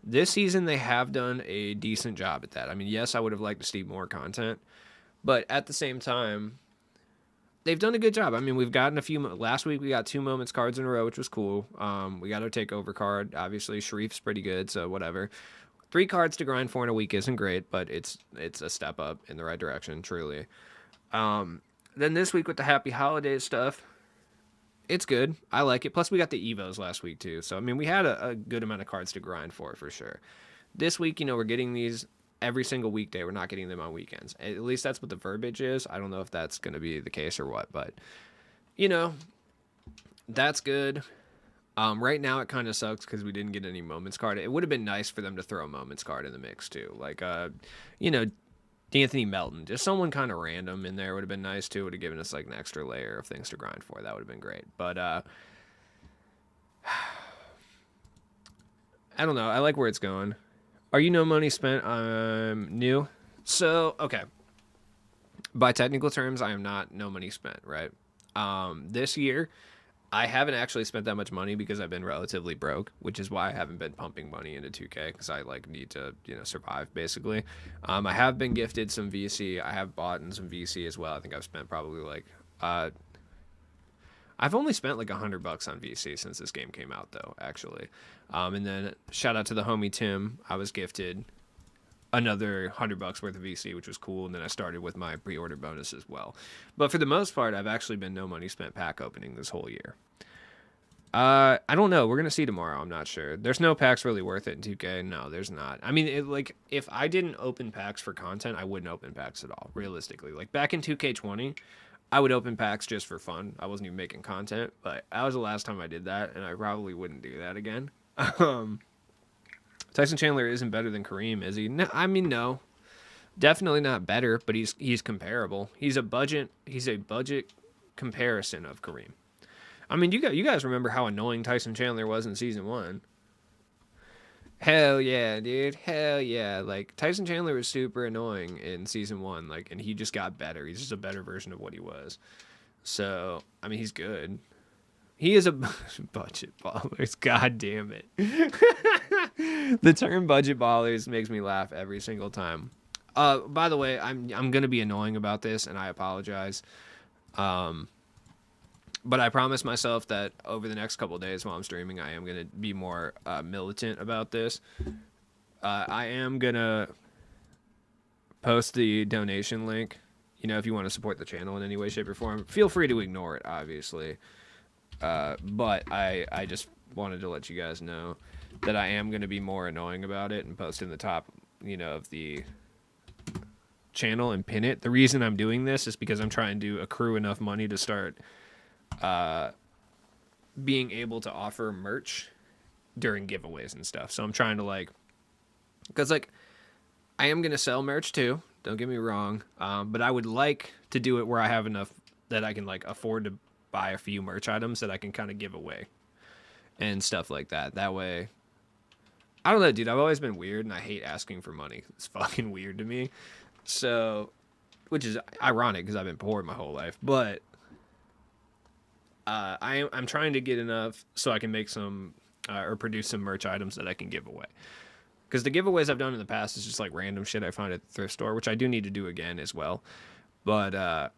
this season they have done a decent job at that. I mean, yes, I would have liked to see more content, but at the same time, they've done a good job. I mean, we've gotten a few. Last week we got 2 moments cards in a row, which was cool. We got our takeover card. Obviously, Sharif's pretty good, so whatever. 3 cards to grind for in a week isn't great, but it's a step up in the right direction, truly. Then this week with the Happy Holidays stuff, it's good. I like it. Plus, we got the Evos last week too, so I mean, we had a good amount of cards to grind for sure. This week, we're getting these every single weekday. We're not getting them on weekends. At least that's what the verbiage is. I don't know if that's going to be the case or what, but you know, that's good. Right now it kind of sucks because we didn't get any moments card. It would have been nice for them to throw a moments card in the mix too, like you know, D'Anthony Melton, just someone kind of random in there would have been nice too. Would have given us like an extra layer of things to grind for. That would have been great. But I don't know. I like where it's going. Are you no money spent? I'm new. So okay. By technical terms, I am not no money spent. Right. This year I haven't actually spent that much money because I've been relatively broke, which is why I haven't been pumping money into 2K because I like need to, survive basically. I have been gifted some VC. I have bought in some VC as well. I think I've spent probably like, I've only spent like $100 on VC since this game came out though, actually. And then shout out to the homie Tim. I was gifted another $100 worth of VC, which was cool. And then I started with my pre-order bonus as well. But for the most part, I've actually been no money spent pack opening this whole year. I don't know. We're gonna see tomorrow. I'm not sure. There's no packs really worth it in 2K. No, there's not. I mean, like if I didn't open packs for content, I wouldn't open packs at all. Realistically, like back in 2K20, I would open packs just for fun. I wasn't even making content, but that was the last time I did that, and I probably wouldn't do that again. Tyson Chandler isn't better than Kareem, is he? No, I mean no, definitely not better, but he's comparable. He's a budget comparison of Kareem. I mean, you guys remember how annoying Tyson Chandler was in season 1? Hell yeah, dude. Hell yeah. Like Tyson Chandler was super annoying in season 1, like, and he just got better. He's just a better version of what he was. So, I mean, he's good. He is a budget ballers. God damn it. The term budget ballers makes me laugh every single time. By the way, I'm gonna be annoying about this, and I apologize. But I promise myself that over the next couple of days while I'm streaming, I am going to be more militant about this. I am going to post the donation link, if you want to support the channel in any way, shape, or form, feel free to ignore it, obviously. But I just wanted to let you guys know that I am going to be more annoying about it and post in the top, of the channel and pin it. The reason I'm doing this is because I'm trying to accrue enough money to start being able to offer merch during giveaways and stuff. So I'm trying to because I am going to sell merch too. Don't get me wrong. But I would like to do it where I have enough that I can afford to buy a few merch items that I can kind of give away and stuff like that. That way, I don't know, dude. I've always been weird and I hate asking for money. It's fucking weird to me. So, which is ironic because I've been poor my whole life. But I'm trying to get enough so I can make some or produce some merch items that I can give away. Because the giveaways I've done in the past is just random shit I find at the thrift store, which I do need to do again as well. But I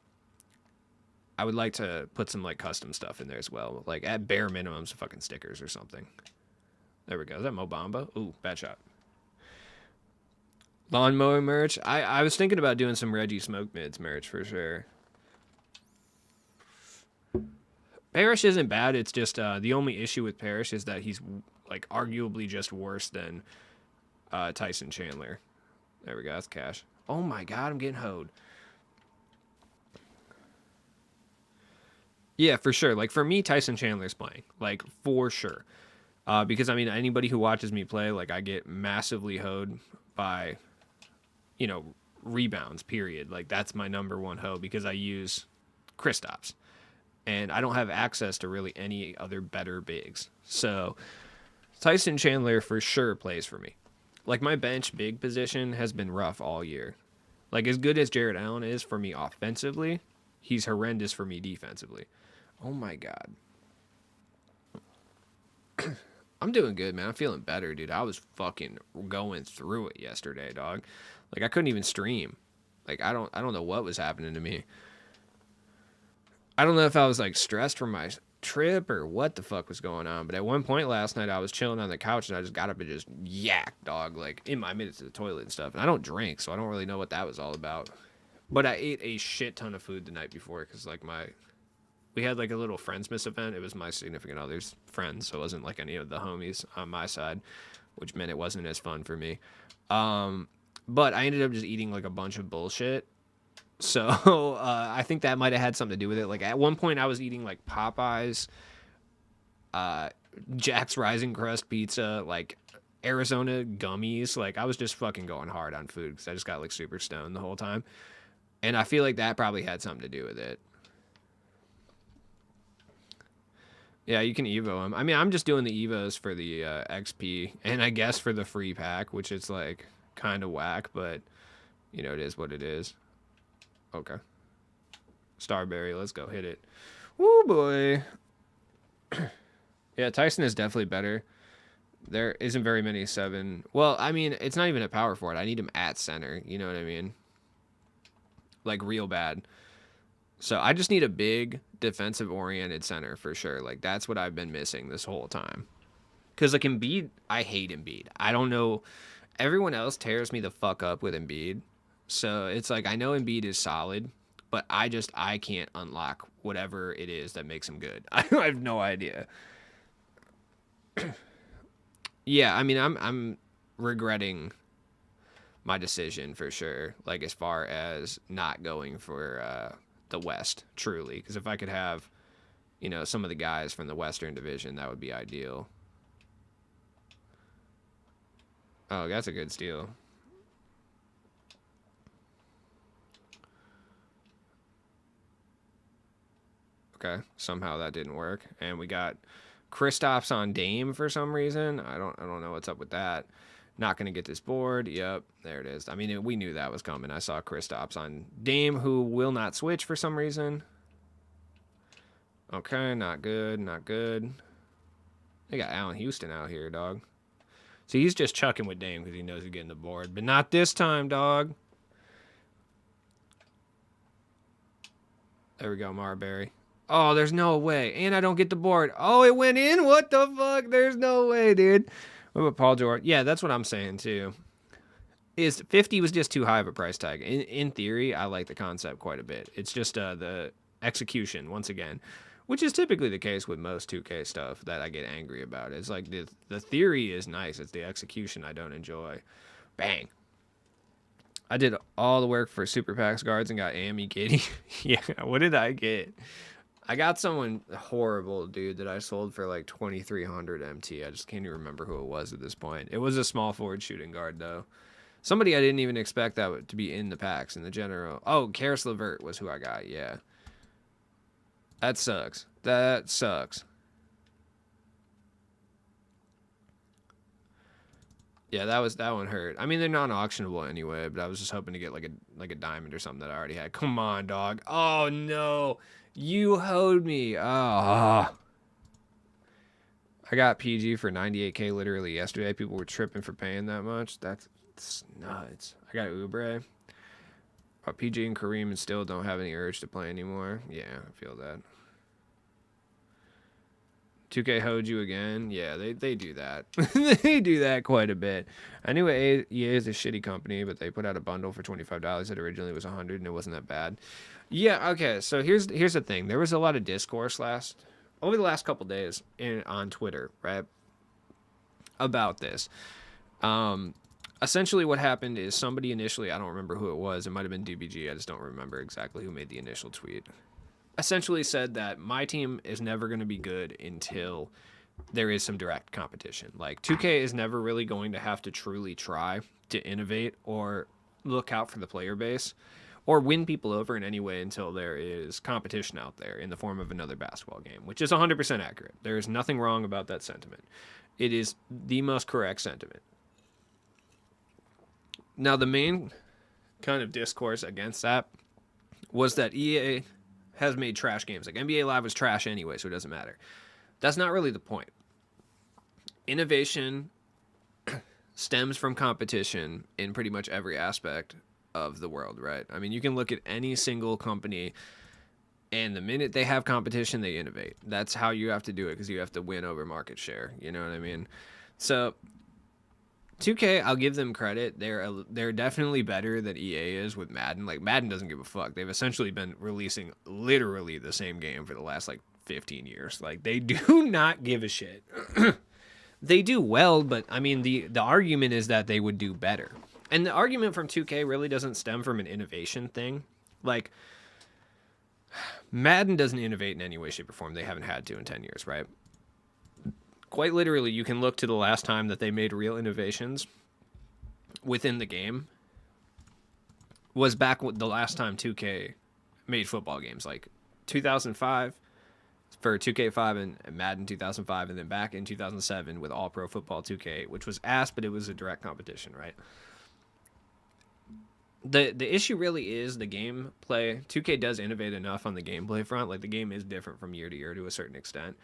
would like to put some custom stuff in there as well. At bare minimum, some fucking stickers or something. There we go. Is that Mobamba? Ooh, bad shot. Lawnmower merch. I was thinking about doing some Reggie Smoke Mids merch for sure. Parrish isn't bad. It's just the only issue with Parrish is that he's arguably just worse than Tyson Chandler. There we go. That's cash. Oh my god, I'm getting hoed. Yeah, for sure. For me, Tyson Chandler's playing. For sure. Because, anybody who watches me play, I get massively hoed by, rebounds, period. That's my number one hoe because I use Kristaps. And I don't have access to really any other better bigs. So, Tyson Chandler for sure plays for me. My bench big position has been rough all year. As good as Jared Allen is for me offensively, he's horrendous for me defensively. Oh my god. I'm doing good, man. I'm feeling better, dude. I was fucking going through it yesterday, dog. I couldn't even stream. I don't know what was happening to me. I don't know if I was stressed from my trip or what the fuck was going on, but at one point last night I was chilling on the couch and I just got up and just yacked, dog, in my minutes to the toilet and stuff. And I don't drink, so I don't really know what that was all about. But I ate a shit ton of food the night before because we had a little Friendsmas event. It was my significant other's friends, so it wasn't any of the homies on my side, which meant it wasn't as fun for me. But I ended up just eating a bunch of bullshit. So I think that might have had something to do with it. At one point I was eating Popeyes, Jack's Rising Crust pizza, Arizona gummies. I was just fucking going hard on food because I just got super stoned the whole time. And I feel that probably had something to do with it. Yeah, you can Evo them. I'm just doing the Evos for the XP and I guess for the free pack, which is kind of whack, but it is what it is. Okay. Starberry, let's go hit it. Woo boy. Yeah, Tyson is definitely better. There isn't very many 7. Well, it's not even a power forward. I need him at center. You know what I mean? Real bad. So I just need a big defensive-oriented center for sure. That's what I've been missing this whole time. Because Embiid, I hate Embiid. I don't know. Everyone else tears me the fuck up with Embiid. So it's I know Embiid is solid, but I can't unlock whatever it is that makes him good. I have no idea. Yeah, I'm regretting my decision for sure. As far as not going for the West, truly. Because if I could have, some of the guys from the Western Division, that would be ideal. Oh, that's a good steal. Okay, somehow that didn't work, and we got Kristaps on Dame for some reason. I don't know what's up with that. Not gonna get this board. Yep, there it is. We knew that was coming. I saw Kristaps on Dame, who will not switch for some reason. Okay, not good, not good. They got Allen Houston out here, dog. See, he's just chucking with Dame because he knows he's getting the board, but not this time, dog. There we go, Marbury. Oh, there's no way. And I don't get the board. Oh, it went in? What the fuck? There's no way, dude. What about Paul George? Yeah, that's what I'm saying, too. is 50 was just too high of a price tag. In theory, I like the concept quite a bit. It's just the execution, once again, which is typically the case with most 2K stuff that I get angry about. It's like the theory is nice. It's the execution I don't enjoy. Bang. I did all the work for Super PAX guards and got AME Katie. Yeah, what did I get? I got someone horrible, dude, that I sold for like 2,300 MT. I just can't even remember who it was at this point. It was a small forward shooting guard, though. Somebody I didn't even expect that to be in the packs in the general. Oh, Karis LeVert was who I got, yeah. That sucks. That sucks. Yeah, that one hurt. I mean, they're non-auctionable anyway, but I was just hoping to get like a diamond or something that I already had. Come on, dog. Oh no, you hoed me. Oh, I got PG for 98K literally yesterday. People were tripping for paying that much. That's nuts. I got Ubre. PG and Kareem and still don't have any urge to play anymore. Yeah, I feel that. 2K hoed you again? Yeah, they do that. They do that quite a bit. I knew EA is a shitty company, but they put out a bundle for $25 that originally was $100, and it wasn't that bad. Yeah, okay, so here's the thing. There was a lot of discourse over the last couple days on Twitter, right, about this. Essentially what happened is somebody initially, I don't remember who it was, it might have been DBG, I just don't remember exactly who made the initial tweet, essentially said that my team is never going to be good until there is some direct competition. Like 2K is never really going to have to truly try to innovate or look out for the player base or win people over in any way until there is competition out there in the form of another basketball game, which is 100% accurate. There is nothing wrong about that sentiment. It is the most correct sentiment. Now, the main kind of discourse against that was that EA has made trash games. Like NBA Live was trash anyway, so it doesn't matter. That's not really the point. Innovation stems from competition in pretty much every aspect of the world, right? I mean, you can look at any single company, and the minute they have competition, they innovate. That's how you have to do it, because you have to win over market share. You know what I mean? So 2K, I'll give them credit. They're definitely better than EA is with Madden. Like, Madden doesn't give a fuck. They've essentially been releasing literally the same game for the last, 15 years. Like, they do not give a shit. They do well, but, I mean, the argument is that they would do better. And the argument from 2K really doesn't stem from an innovation thing. Like, Madden doesn't innovate in any way, shape, or form. They haven't had to in 10 years, right? Quite literally, you can look to the last time that they made real innovations within the game was back with the last time 2K made football games, like 2005 for 2K5 and Madden 2005, and then back in 2007 with All Pro Football 2K, which was ass, but it was a direct competition, right? The issue really is the gameplay. 2K does innovate enough on the gameplay front. Like, the game is different from year to year to a certain extent.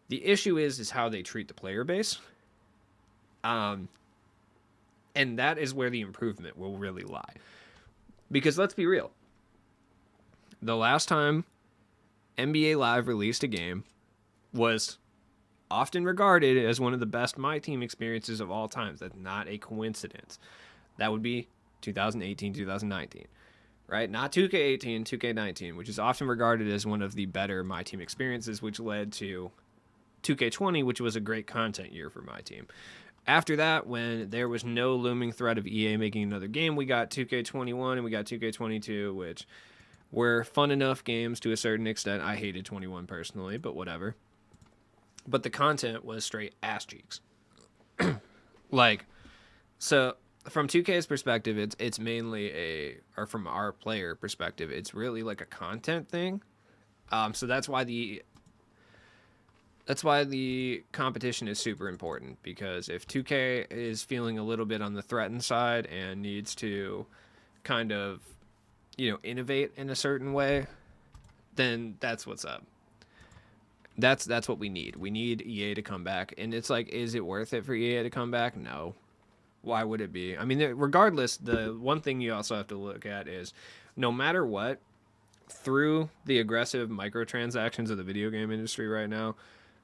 The issue is how they treat the player base. And that is where the improvement will really lie. Because let's be real. The last time NBA Live released a game was often regarded as one of the best My Team experiences of all times. That's not a coincidence. That would be 2018, 2019. Right? Not 2K18, 2K19, which is often regarded as one of the better My Team experiences, which led to 2K20, which was a great content year for my team. After that, when there was no looming threat of EA making another game, we got 2K21 and we got 2K22, which were fun enough games to a certain extent. I hated 21 personally, but whatever. But the content was straight ass cheeks. So from 2K's perspective, it's mainly or from our player perspective, it's really like a content thing. So that's why the competition is super important, because if 2K is feeling a little bit on the threatened side and needs to kind of, innovate in a certain way, then that's what's up. That's what we need. We need EA to come back. And it's like, is it worth it for EA to come back? No. Why would it be? I mean, regardless, the one thing you also have to look at is no matter what, through the aggressive microtransactions of the video game industry right now,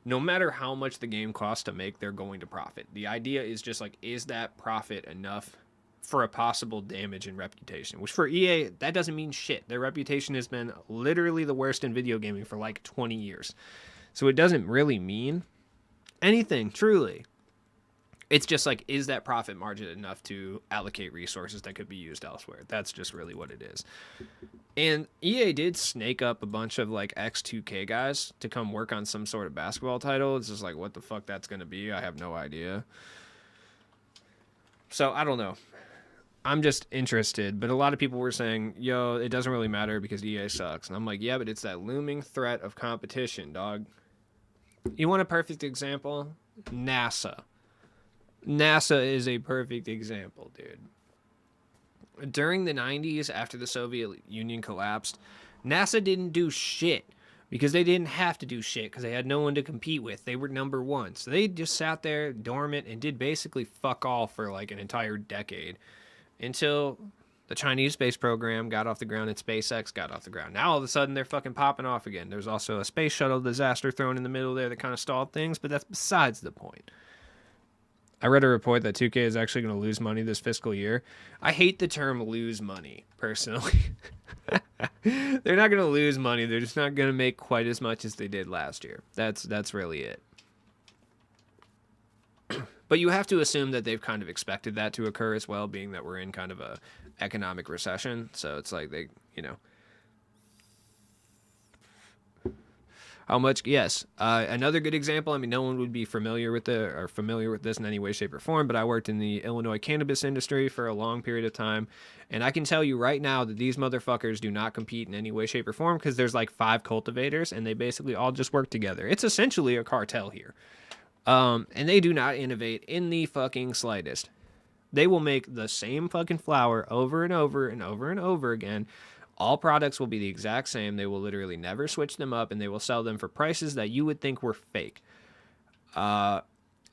no matter how much the game costs to make, they're going to profit. The idea is just like, is that profit enough for a possible damage in reputation, which for EA, that doesn't mean shit. Their reputation has been literally the worst in video gaming for like 20 years. So it doesn't really mean anything, truly. It's just like, is that profit margin enough to allocate resources that could be used elsewhere? That's just really what it is. And EA did snake up a bunch of like X2K guys to come work on some sort of basketball title. It's just like, what the fuck that's going to be? I have no idea. So I don't know. I'm just interested. But a lot of people were saying, yo, it doesn't really matter because EA sucks. And I'm like, yeah, but it's that looming threat of competition, dog. You want a perfect example? NASA. NASA is a perfect example, dude. During the 90s, after the Soviet Union collapsed, NASA didn't do shit because they didn't have to do shit because they had no one to compete with. They were number one. So they just sat there dormant and did basically fuck all for like an entire decade until the Chinese space program got off the ground and SpaceX got off the ground. Now all of a sudden they're fucking popping off again. There's also a space shuttle disaster thrown in the middle there that kind of stalled things, but that's besides the point. I read a report that 2K is actually going to lose money this fiscal year. I hate the term lose money, personally. They're not going to lose money. They're just not going to make quite as much as they did last year. That's really it. But you have to assume that they've kind of expected that to occur as well, being that we're in kind of a economic recession. So it's like they, you know. How much? Yes. Another good example. I mean, no one would be familiar with this in any way, shape, or form. But I worked in the Illinois cannabis industry for a long period of time, and I can tell you right now that these motherfuckers do not compete in any way, shape, or form because there's like 5 cultivators, and they basically all just work together. It's essentially a cartel here, and they do not innovate in the fucking slightest. They will make the same fucking flower over and over and over and over again. All products will be the exact same. They will literally never switch them up, and they will sell them for prices that you would think were fake. Now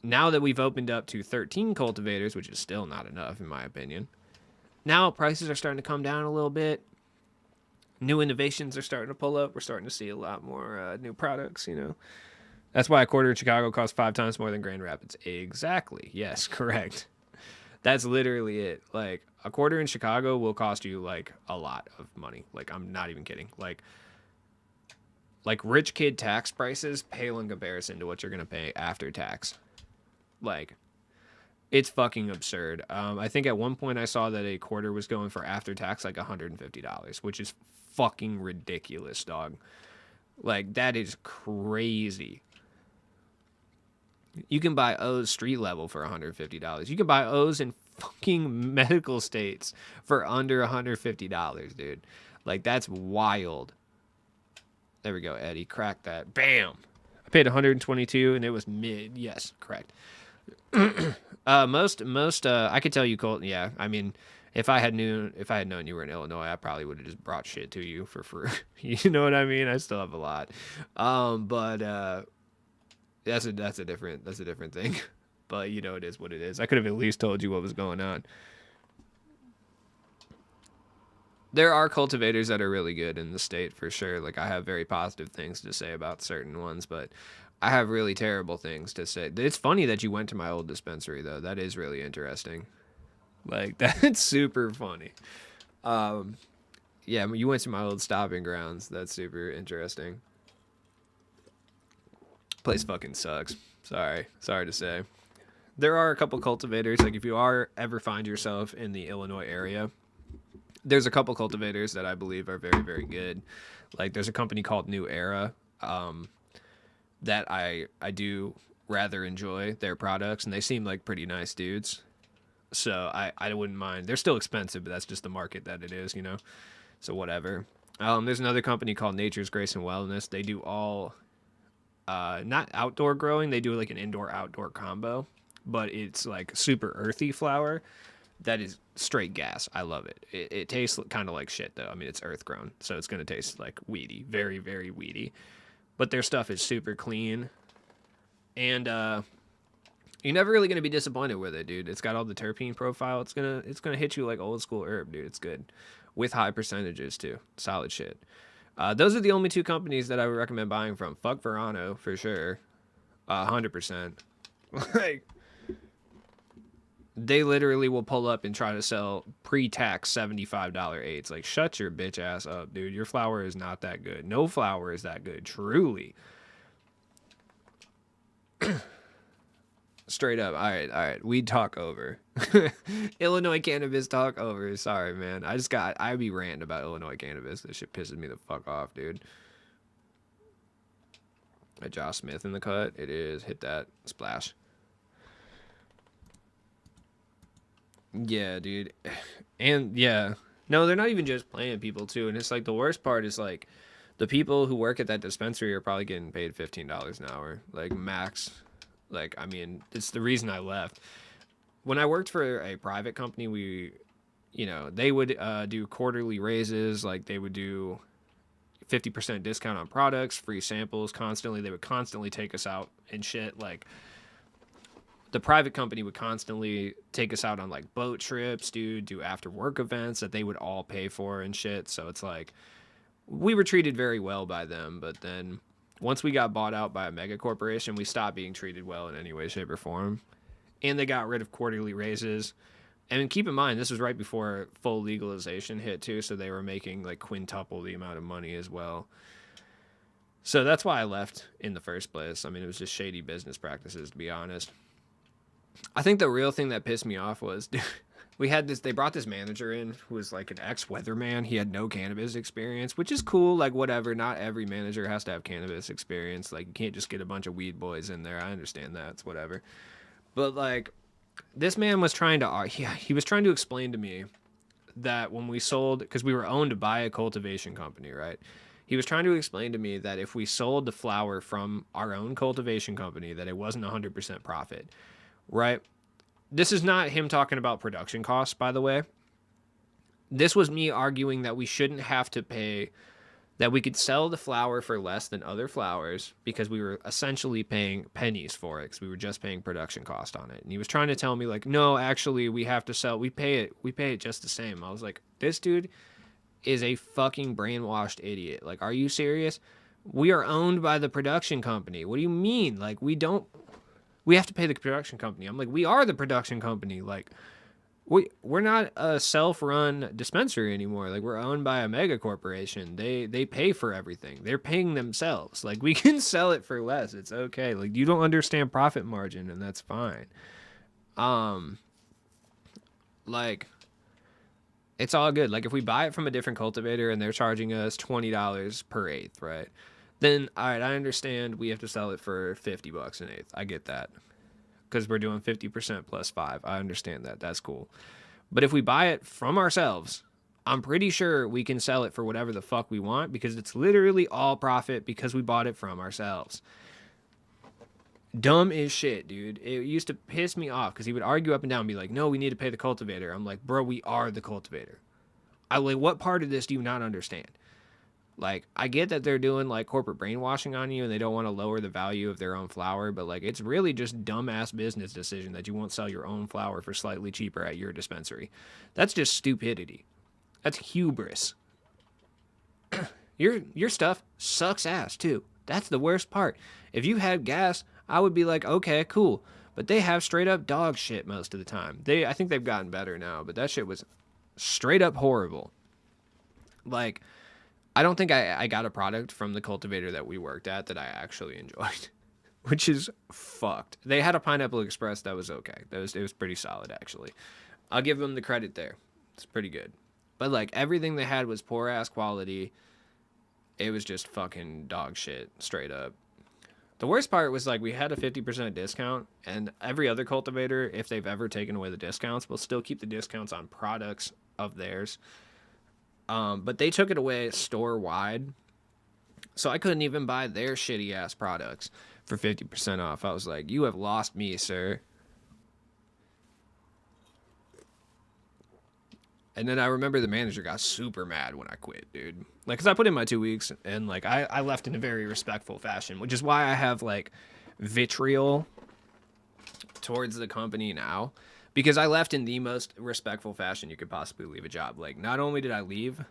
that we've opened up to 13 cultivators, which is still not enough in my opinion, now prices are starting to come down a little bit. New innovations are starting to pull up. We're starting to see a lot more new products, you know. That's why a quarter in Chicago costs 5 times more than Grand Rapids. Exactly. Yes, correct. That's literally it. Like, a quarter in Chicago will cost you, like, a lot of money. Like, I'm not even kidding. Like rich kid tax prices pale in comparison to what you're going to pay after tax. Like, it's fucking absurd. I think at one point I saw that a quarter was going for after tax, like, $150, which is fucking ridiculous, dog. Like, that is crazy. You can buy O's street level for $150. You can buy O's in fucking medical states for under $150, dude. Like, that's wild. There we go, Eddie. Crack that. Bam! I paid $122 and it was mid. Yes, correct. Most I could tell you, Colt. Yeah, I mean, if I had known you were in Illinois, I probably would have just brought shit to you for free. You know what I mean? I still have a lot. But that's a different thing. But you know, it is what it is. I could have at least told you what was going on. There are cultivators that are really good in the state for sure. Like, I have very positive things to say about certain ones, but I have really terrible things to say. It's funny that you went to my old dispensary though. That is really interesting. Like, that's super funny. Yeah, you went to my old stomping grounds. That's super interesting. Place fucking sucks. Sorry to say. There are a couple cultivators. Like, if you ever find yourself in the Illinois area, there's a couple cultivators that I believe are very, very good. Like, there's a company called New Era that I do rather enjoy their products, and they seem like pretty nice dudes. So I wouldn't mind. They're still expensive, but that's just the market that it is, you know? So whatever. There's another company called Nature's Grace and Wellness. They do all... not outdoor growing. They do like an indoor-outdoor combo, but it's like super earthy flower that is straight gas. I love it. It tastes kind of like shit though. I mean, it's earth grown, so it's going to taste like weedy, very, very weedy. But their stuff is super clean, and you're never really going to be disappointed with it, dude. It's got all the terpene profile. It's gonna hit you like old school herb, dude. It's good with high percentages too. Solid shit. Those are the only 2 companies that I would recommend buying from. Fuck Verano for sure, 100%. Like, They literally will pull up and try to sell pre-tax $75 eights. Like, shut your bitch ass up, dude. Your flower is not that good. No flower is that good, truly. Straight up. All right. Weed talk over. Illinois cannabis talk over. Sorry, man. I'd be ranting about Illinois cannabis. This shit pisses me the fuck off, dude. Josh Smith in the cut. It is. Hit that. Splash. Yeah, dude. And yeah. No, they're not even just playing people too. And it's like the worst part is like the people who work at that dispensary are probably getting paid $15 an hour. Like max. Like, I mean, it's the reason I left. When I worked for a private company, they would do quarterly raises. Like they would do 50% discount on products, free samples constantly. They would constantly take us out and shit. Like the private company would constantly take us out on like boat trips, dude, do after work events that they would all pay for and shit. So it's like we were treated very well by them. But then once we got bought out by a mega corporation, we stopped being treated well in any way, shape, or form. And they got rid of quarterly raises. And keep in mind, this was right before full legalization hit too, so they were making like quintuple the amount of money as well. So that's why I left in the first place. I mean, it was just shady business practices, to be honest. I think the real thing that pissed me off was they brought this manager in who was like an ex-weatherman. He had no cannabis experience, which is cool, like whatever. Not every manager has to have cannabis experience. Like you can't just get a bunch of weed boys in there. I understand that. It's whatever. But like this man was trying to he was trying to explain to me that when we sold, because we were owned by a cultivation company, right? He was trying to explain to me that if we sold the flower from our own cultivation company, that it wasn't 100% profit, right? This is not him talking about production costs, by the way. This was me arguing that we shouldn't have to pay, that we could sell the flower for less than other flowers because we were essentially paying pennies for it because we were just paying production cost on it. And he was trying to tell me like, no, actually we have to sell, we pay it just the same. I was like, this dude is a fucking brainwashed idiot. Like, are you serious? We are owned by the production company. What do you mean? Like, we have to pay the production company. I'm like, we are the production company. Like, we're not a self-run dispensary anymore. Like, we're owned by a mega corporation. They pay for everything. They're paying themselves. Like, we can sell it for less. It's okay. Like, you don't understand profit margin, and that's fine. Like, it's all good. Like, if we buy it from a different cultivator and they're charging us $20 per eighth, right? Then, all right, I understand we have to sell it for $50 an eighth. I get that. Because we're doing 50% plus 5. I understand that. That's cool. But if we buy it from ourselves, I'm pretty sure we can sell it for whatever the fuck we want because it's literally all profit because we bought it from ourselves. Dumb as shit, dude. It used to piss me off because he would argue up and down and be like, no, we need to pay the cultivator. I'm like, bro, we are the cultivator. What part of this do you not understand? Like, I get that they're doing, like, corporate brainwashing on you and they don't want to lower the value of their own flower, but, like, it's really just dumbass business decision that you won't sell your own flower for slightly cheaper at your dispensary. That's just stupidity. That's hubris. Your stuff sucks ass, too. That's the worst part. If you had gas, I would be like, okay, cool. But they have straight up dog shit most of the time. I think they've gotten better now, but that shit was straight up horrible. Like, I don't think I got a product from the cultivator that we worked at that I actually enjoyed, which is fucked. They had a Pineapple Express that was okay. It was pretty solid, actually. I'll give them the credit there. It's pretty good. But, like, everything they had was poor-ass quality. It was just fucking dog shit, straight up. The worst part was, like, we had a 50% discount, and every other cultivator, if they've ever taken away the discounts, will still keep the discounts on products of theirs. But they took it away store-wide, so I couldn't even buy their shitty-ass products for 50% off. I was like, you have lost me, sir. And then I remember the manager got super mad when I quit, dude. Like, because I put in my 2 weeks, and, like, I left in a very respectful fashion, which is why I have, like, vitriol towards the company now. Because I left in the most respectful fashion you could possibly leave a job. Like, not only did I leave,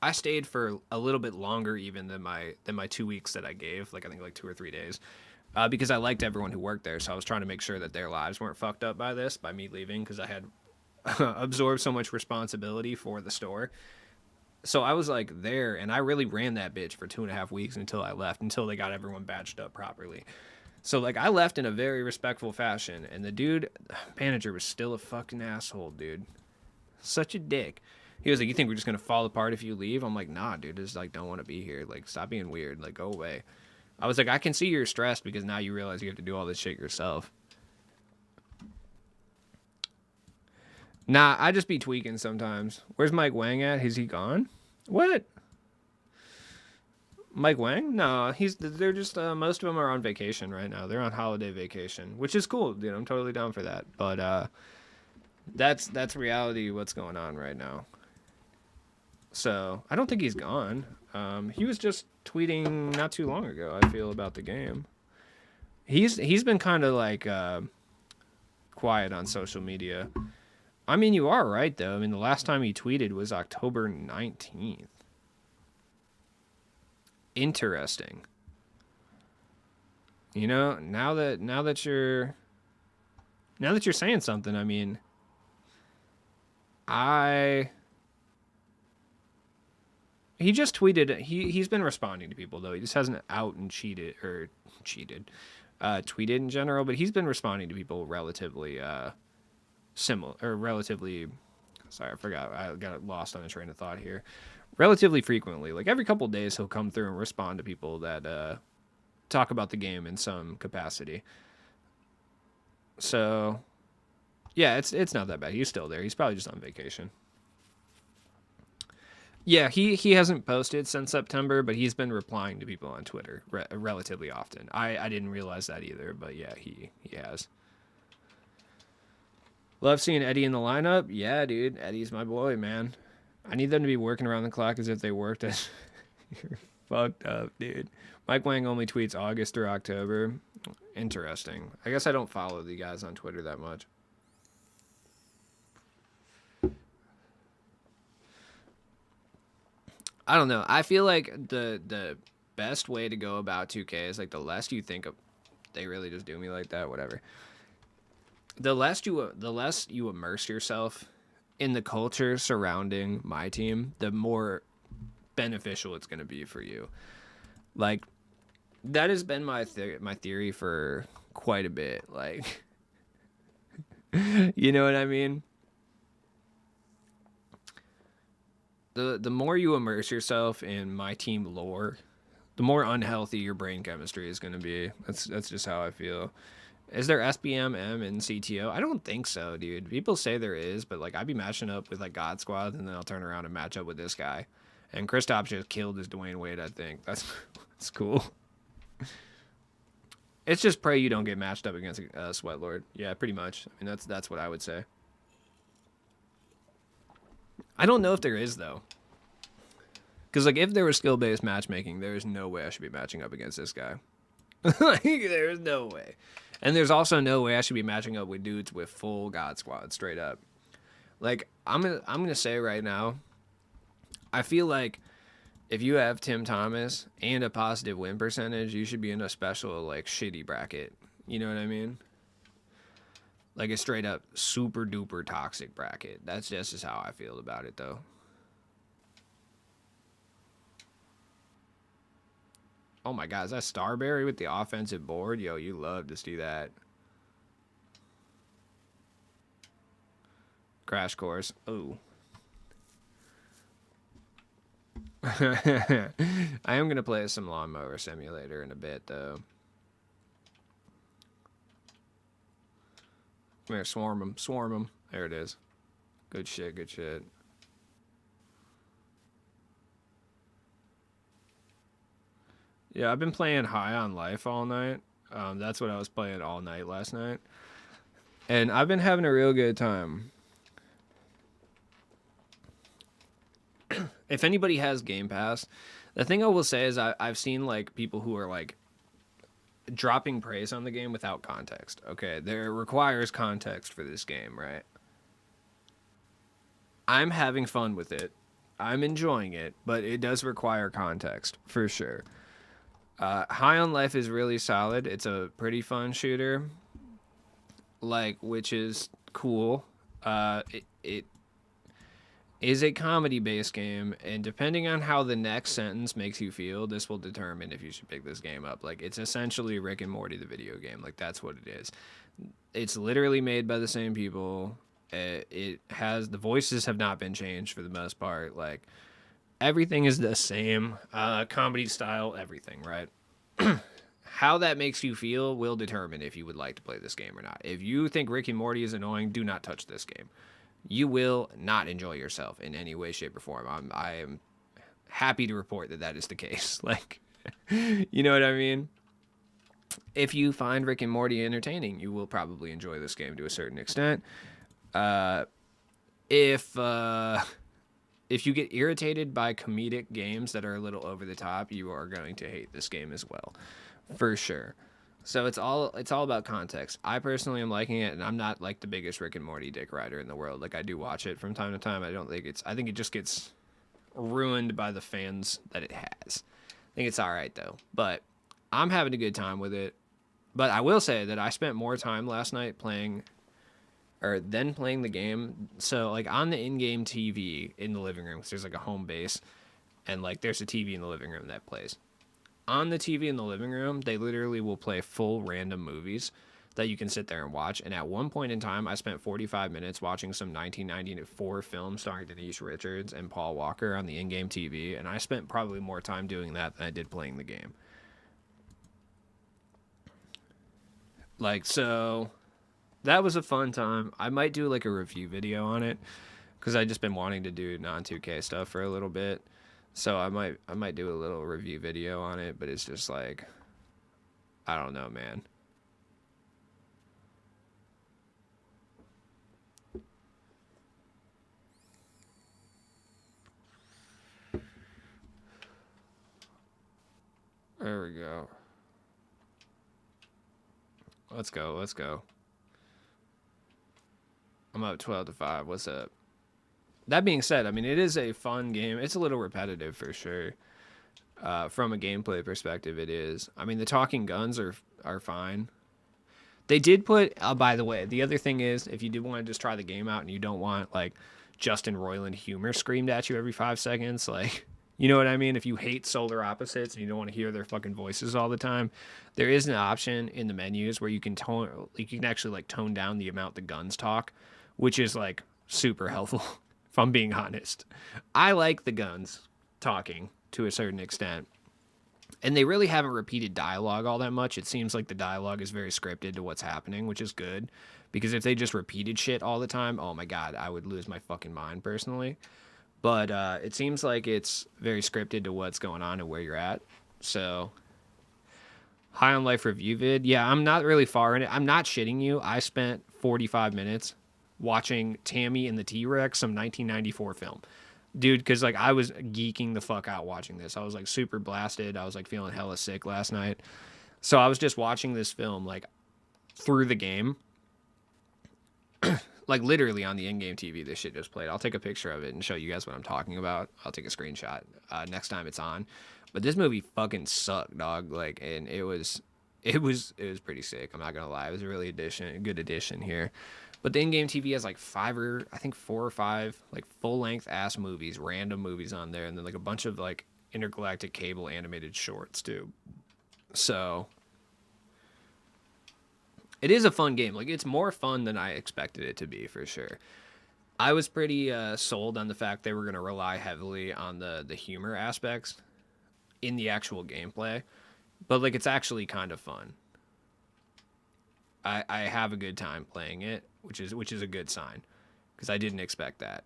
I stayed for a little bit longer even than my 2 weeks that I gave. Like, I think like 2 or 3 days. because I liked everyone who worked there, so I was trying to make sure that their lives weren't fucked up by this, by me leaving, because I had absorbed so much responsibility for the store. So I was like there, and I really ran that bitch for 2.5 weeks until I left, until they got everyone badged up properly. So like I left in a very respectful fashion, and the dude manager was still a fucking asshole, dude. Such a dick. He was like, "You think we're just gonna fall apart if you leave?" I'm like, "Nah, dude. Just like don't want to be here. Like stop being weird. Like go away." I was like, "I can see you're stressed because now you realize you have to do all this shit yourself." Nah, I just be tweaking sometimes. Where's Mike Wang at? Is he gone? What? Mike Wang? No, they're just most of them are on vacation right now. They're on holiday vacation, which is cool, dude. I'm totally down for that. But that's reality what's going on right now. So I don't think he's gone. He was just tweeting not too long ago, I feel, about the game. He's been kind of like quiet on social media. I mean, you are right though. I mean, the last time he tweeted was October 19th. Interesting. You know, now that you're saying something, I mean, I he just tweeted. He's been responding to people though. He just hasn't out and tweeted in general. But he's been responding to people relatively similar or relatively. Sorry, I forgot. I got lost on a train of thought here. Relatively frequently, like every couple of days, he'll come through and respond to people that talk about the game in some capacity. So, yeah, it's not that bad. He's still there. He's probably just on vacation. Yeah, he hasn't posted since September, but he's been replying to people on Twitter relatively often. I didn't realize that either, but yeah, he has. Love seeing Eddie in the lineup. Yeah, dude, Eddie's my boy, man. I need them to be working around the clock as if they worked at. You're fucked up, dude. Mike Wang only tweets August through October. Interesting. I guess I don't follow the guys on Twitter that much. I don't know. I feel like the best way to go about 2K is like the less you think of. They really just do me like that. Whatever. The less you immerse yourself in the culture surrounding my team, the more beneficial it's going to be for you. Like that has been my theory for quite a bit. Like, you know what I mean? The more you immerse yourself in my team lore, the more unhealthy your brain chemistry is going to be. That's just how I feel. Is there SBMM in CTO? I don't think so, dude. People say there is, but like I'd be matching up with like God Squad, and then I'll turn around and match up with this guy. And Kristaps just killed his Dwayne Wade. I think that's cool. It's just pray you don't get matched up against Sweat Lord. Yeah, pretty much. I mean that's what I would say. I don't know if there is though, because like if there was skill based matchmaking, there is no way I should be matching up against this guy. Like there's no way. And there's also no way I should be matching up with dudes with full God Squad, straight up. Like I'm gonna say right now, I feel like if you have Tim Thomas and a positive win percentage, you should be in a special like shitty bracket. You know what I mean? Like a straight up super duper toxic bracket. That's just how I feel about it though. Oh my God, is that Starberry with the offensive board? Yo, you love to see that. Crash course. Oh. I am going to play some Lawnmower Simulator in a bit, though. Come here, swarm them. Swarm them. There it is. Good shit, good shit. Yeah, I've been playing High on Life all night. That's what I was playing all night last night. And I've been having a real good time. If anybody has Game Pass, the thing I will say is I've seen like people who are like dropping praise on the game without context. Okay, there requires context for this game, right? I'm having fun with it. I'm enjoying it, but it does require context for sure. High on Life is really solid. It's a pretty fun shooter, like, which is cool. It is a comedy based game, and depending on how the next sentence makes you feel, this will determine if you should pick this game up. Like, it's essentially Rick and Morty, the video game. Like, that's what it is. It's literally made by the same people. It has, the voices have not been changed for the most part. Like, everything is the same, comedy style, everything, right? How that makes you feel will determine if you would like to play this game or not. If you think Rick and Morty is annoying, do not touch this game. You will not enjoy yourself in any way, shape, or form. I am happy to report that that is the case. Like, you know what I mean? If you find Rick and Morty entertaining, you will probably enjoy this game to a certain extent. Uh, if you get irritated by comedic games that are a little over the top, you are going to hate this game as well, for sure. So it's all about context. I personally am liking it, and I'm not like the biggest Rick and Morty dick rider in the world. Like, I do watch it from time to time. I think it just gets ruined by the fans that it has. I think it's all right though, but I'm having a good time with it. But I will say that I spent more time last night playing the game. So, like, on the in-game TV in the living room, because there's like a home base, and like there's a TV in the living room that plays. On the TV in the living room, they literally will play full random movies that you can sit there and watch. And at one point in time, I spent 45 minutes watching some 1994 film starring Denise Richards and Paul Walker on the in-game TV, and I spent probably more time doing that than I did playing the game. Like, so that was a fun time. I might do like a review video on it, because I just been wanting to do non-2K stuff for a little bit. So I might do a little review video on it, but it's just like, I don't know, man. There we go. Let's go. I'm up 12-5. What's up? That being said, I mean, it is a fun game. It's a little repetitive for sure. From a gameplay perspective, it is. I mean, the talking guns are fine. They did put, by the way, the other thing is, if you do want to just try the game out and you don't want, like, Justin Roiland humor screamed at you every 5 seconds, like, you know what I mean? If you hate solar opposites and you don't want to hear their fucking voices all the time, there is an option in the menus where you can actually, like, tone down the amount the guns talk, which is, like, super helpful. If I'm being honest, I like the guns talking to a certain extent, and they really haven't repeated dialogue all that much. It seems like the dialogue is very scripted to what's happening, which is good, because if they just repeated shit all the time, oh my god, I would lose my fucking mind personally. But it seems like it's very scripted to what's going on and where you're at. So, High on Life review vid. Yeah, I'm not really far in it. I'm not shitting you. I spent 45 minutes watching Tammy and the T-Rex, some 1994 film. Dude, because, like, I was geeking the fuck out watching this. I was, like, super blasted. I was, like, feeling hella sick last night. So I was just watching this film, like, through the game. Like, literally on the in-game TV, this shit just played. I'll take a picture of it and show you guys what I'm talking about. I'll take a screenshot next time it's on. But this movie fucking sucked, dog. Like, and it was pretty sick. I'm not gonna lie. It was a really good addition here. But the in-game TV has like 4 or 5 like full-length ass movies, random movies on there, and then like a bunch of like intergalactic cable animated shorts too. So it is a fun game. Like, it's more fun than I expected it to be, for sure. I was pretty sold on the fact they were going to rely heavily on the humor aspects in the actual gameplay, but like, it's actually kind of fun. I have a good time playing it, which is a good sign, because I didn't expect that.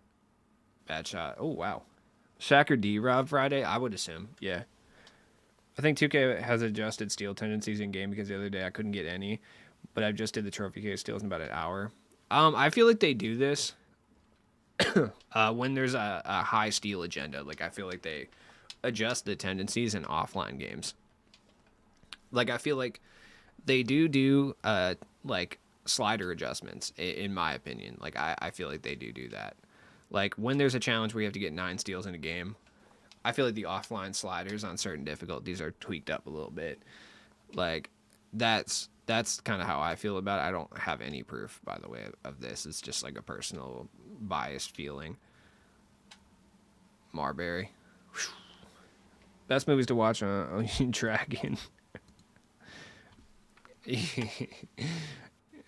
Bad shot. Oh wow, Shacker D Rob Friday. I would assume, yeah. I think 2K has adjusted steal tendencies in game, because the other day I couldn't get any, but I just did the trophy case steals in about an hour. I feel like they do this when there's a high steal agenda. Like, I feel like they adjust the tendencies in offline games. Like, I feel like they do like slider adjustments, in my opinion. Like, I feel like they do that. Like, when there's a challenge where you have to get 9 steals in a game, I feel like the offline sliders on certain difficulties are tweaked up a little bit. Like that's kind of how I feel about it. I don't have any proof, by the way, of this. It's just like a personal biased feeling. Marbury. Best movies to watch on Dragon.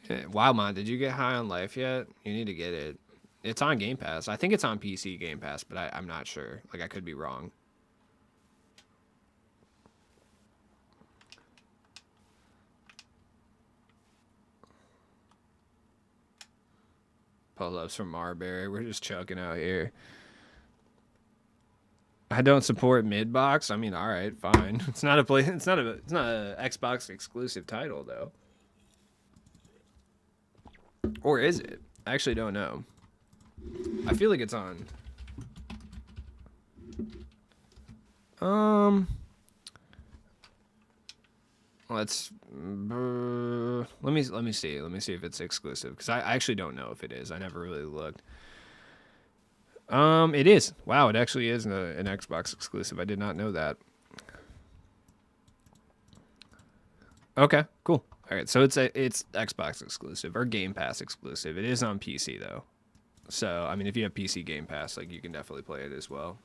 Wildmont, did you get High on Life yet? You need to get it. It's on Game Pass. I think it's on PC Game Pass, but I'm not sure. Like, I could be wrong. Pull-ups from Marbury. We're just chucking out here. I don't support mid-box. I mean, all right, fine. It's not a Xbox exclusive title though. Or is it? I actually don't know. I feel like it's on. Let's let me see. Let me see if it's exclusive, because I actually don't know if it is. I never really looked. It is. Wow, it actually is an Xbox exclusive. I did not know that. Okay, cool. All right, so it's Xbox exclusive or Game Pass exclusive. It is on PC though. So, I mean, if you have PC Game Pass, like, you can definitely play it as well.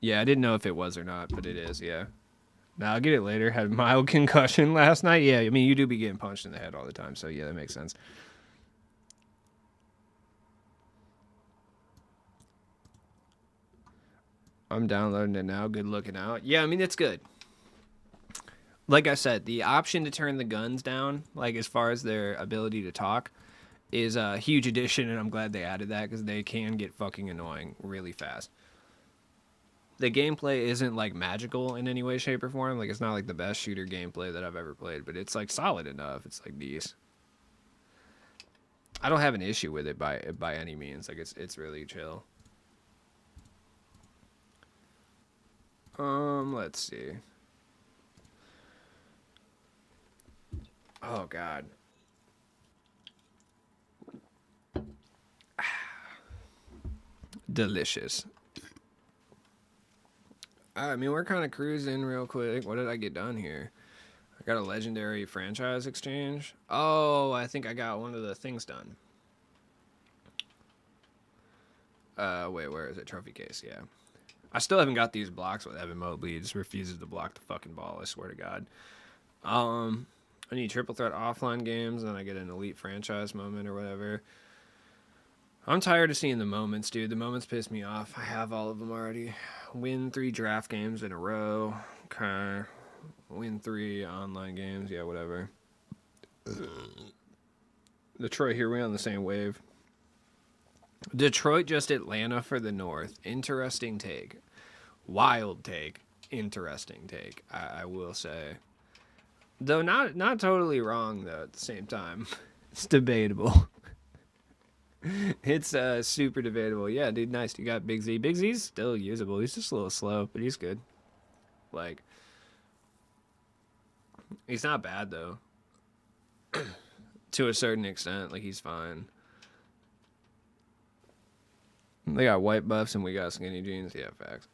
Yeah, I didn't know if it was or not, but it is, yeah. Now, I'll get it later. Had a mild concussion last night. Yeah, I mean, you do be getting punched in the head all the time, so yeah, that makes sense. I'm downloading it now. Good looking out. Yeah, I mean, it's good. Like I said, the option to turn the guns down, like as far as their ability to talk, is a huge addition, and I'm glad they added that, because they can get fucking annoying really fast. The gameplay isn't like magical in any way, shape, or form. Like, it's not like the best shooter gameplay that I've ever played, but it's like solid enough. It's like decent. I don't have an issue with it by any means. Like, it's really chill. Let's see. Oh God. Delicious. I mean, we're kind of cruising real quick. What did I get done here? I got a legendary franchise exchange. Oh, I think I got one of the things done. Wait, where is it? Trophy case, yeah. I still haven't got these blocks with Evan Mobley. He just refuses to block the fucking ball, I swear to God. I need triple threat offline games, and then I get an elite franchise moment or whatever. I'm tired of seeing the moments, dude. The moments piss me off. I have all of them already. Win 3 draft games in a row. Okay. Win 3 online games. Yeah, whatever. Detroit, here we on the same wave. Detroit, just Atlanta for the North. Interesting take. Wild take. Interesting take, I will say. Though not totally wrong, though, at the same time. It's debatable. It's super debatable. Yeah, dude, nice. You got Big Z. Big Z's still usable. He's just a little slow, but he's good. Like, he's not bad, though. To a certain extent. Like, he's fine. They got white buffs and we got skinny jeans. Yeah, facts.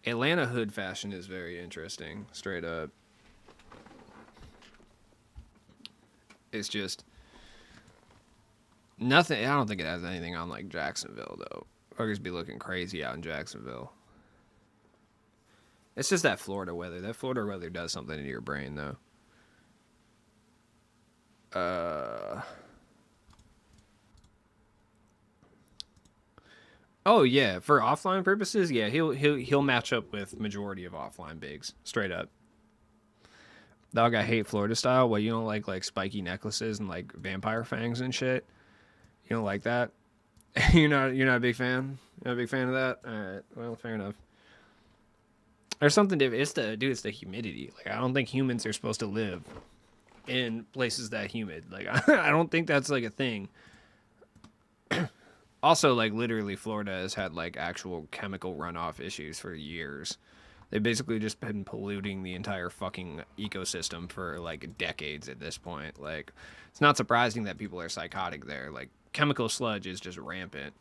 Atlanta hood fashion is very interesting, straight up. It's just nothing. I don't think it has anything on like Jacksonville though. Fuckers be looking crazy out in Jacksonville. It's just that Florida weather. That Florida weather does something to your brain though. Oh yeah, for offline purposes, yeah, he'll match up with majority of offline bigs, straight up. Dog, I hate Florida style. What, you don't like spiky necklaces and like vampire fangs and shit? You don't like that? You're not a big fan? You're not a big fan of that? Alright, well, fair enough. There's something different. It's the humidity. Like, I don't think humans are supposed to live in places that humid. Like, I don't think that's like a thing. Also, like, literally Florida has had like actual chemical runoff issues for years. They've basically just been polluting the entire fucking ecosystem for like decades at this point. Like, it's not surprising that people are psychotic there. Like, chemical sludge is just rampant.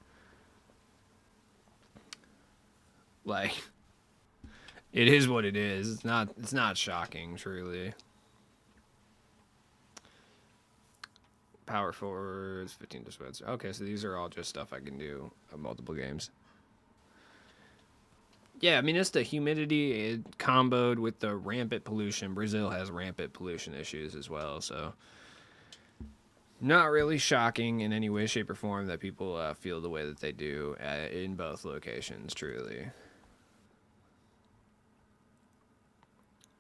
Like, it is what it is. It's not shocking, truly. Power forwards, 15 dispenser. Okay, so these are all just stuff I can do on multiple games. Yeah, I mean, it's the humidity comboed with the rampant pollution. Brazil has rampant pollution issues as well, so not really shocking in any way, shape, or form that people feel the way that they do in both locations, truly.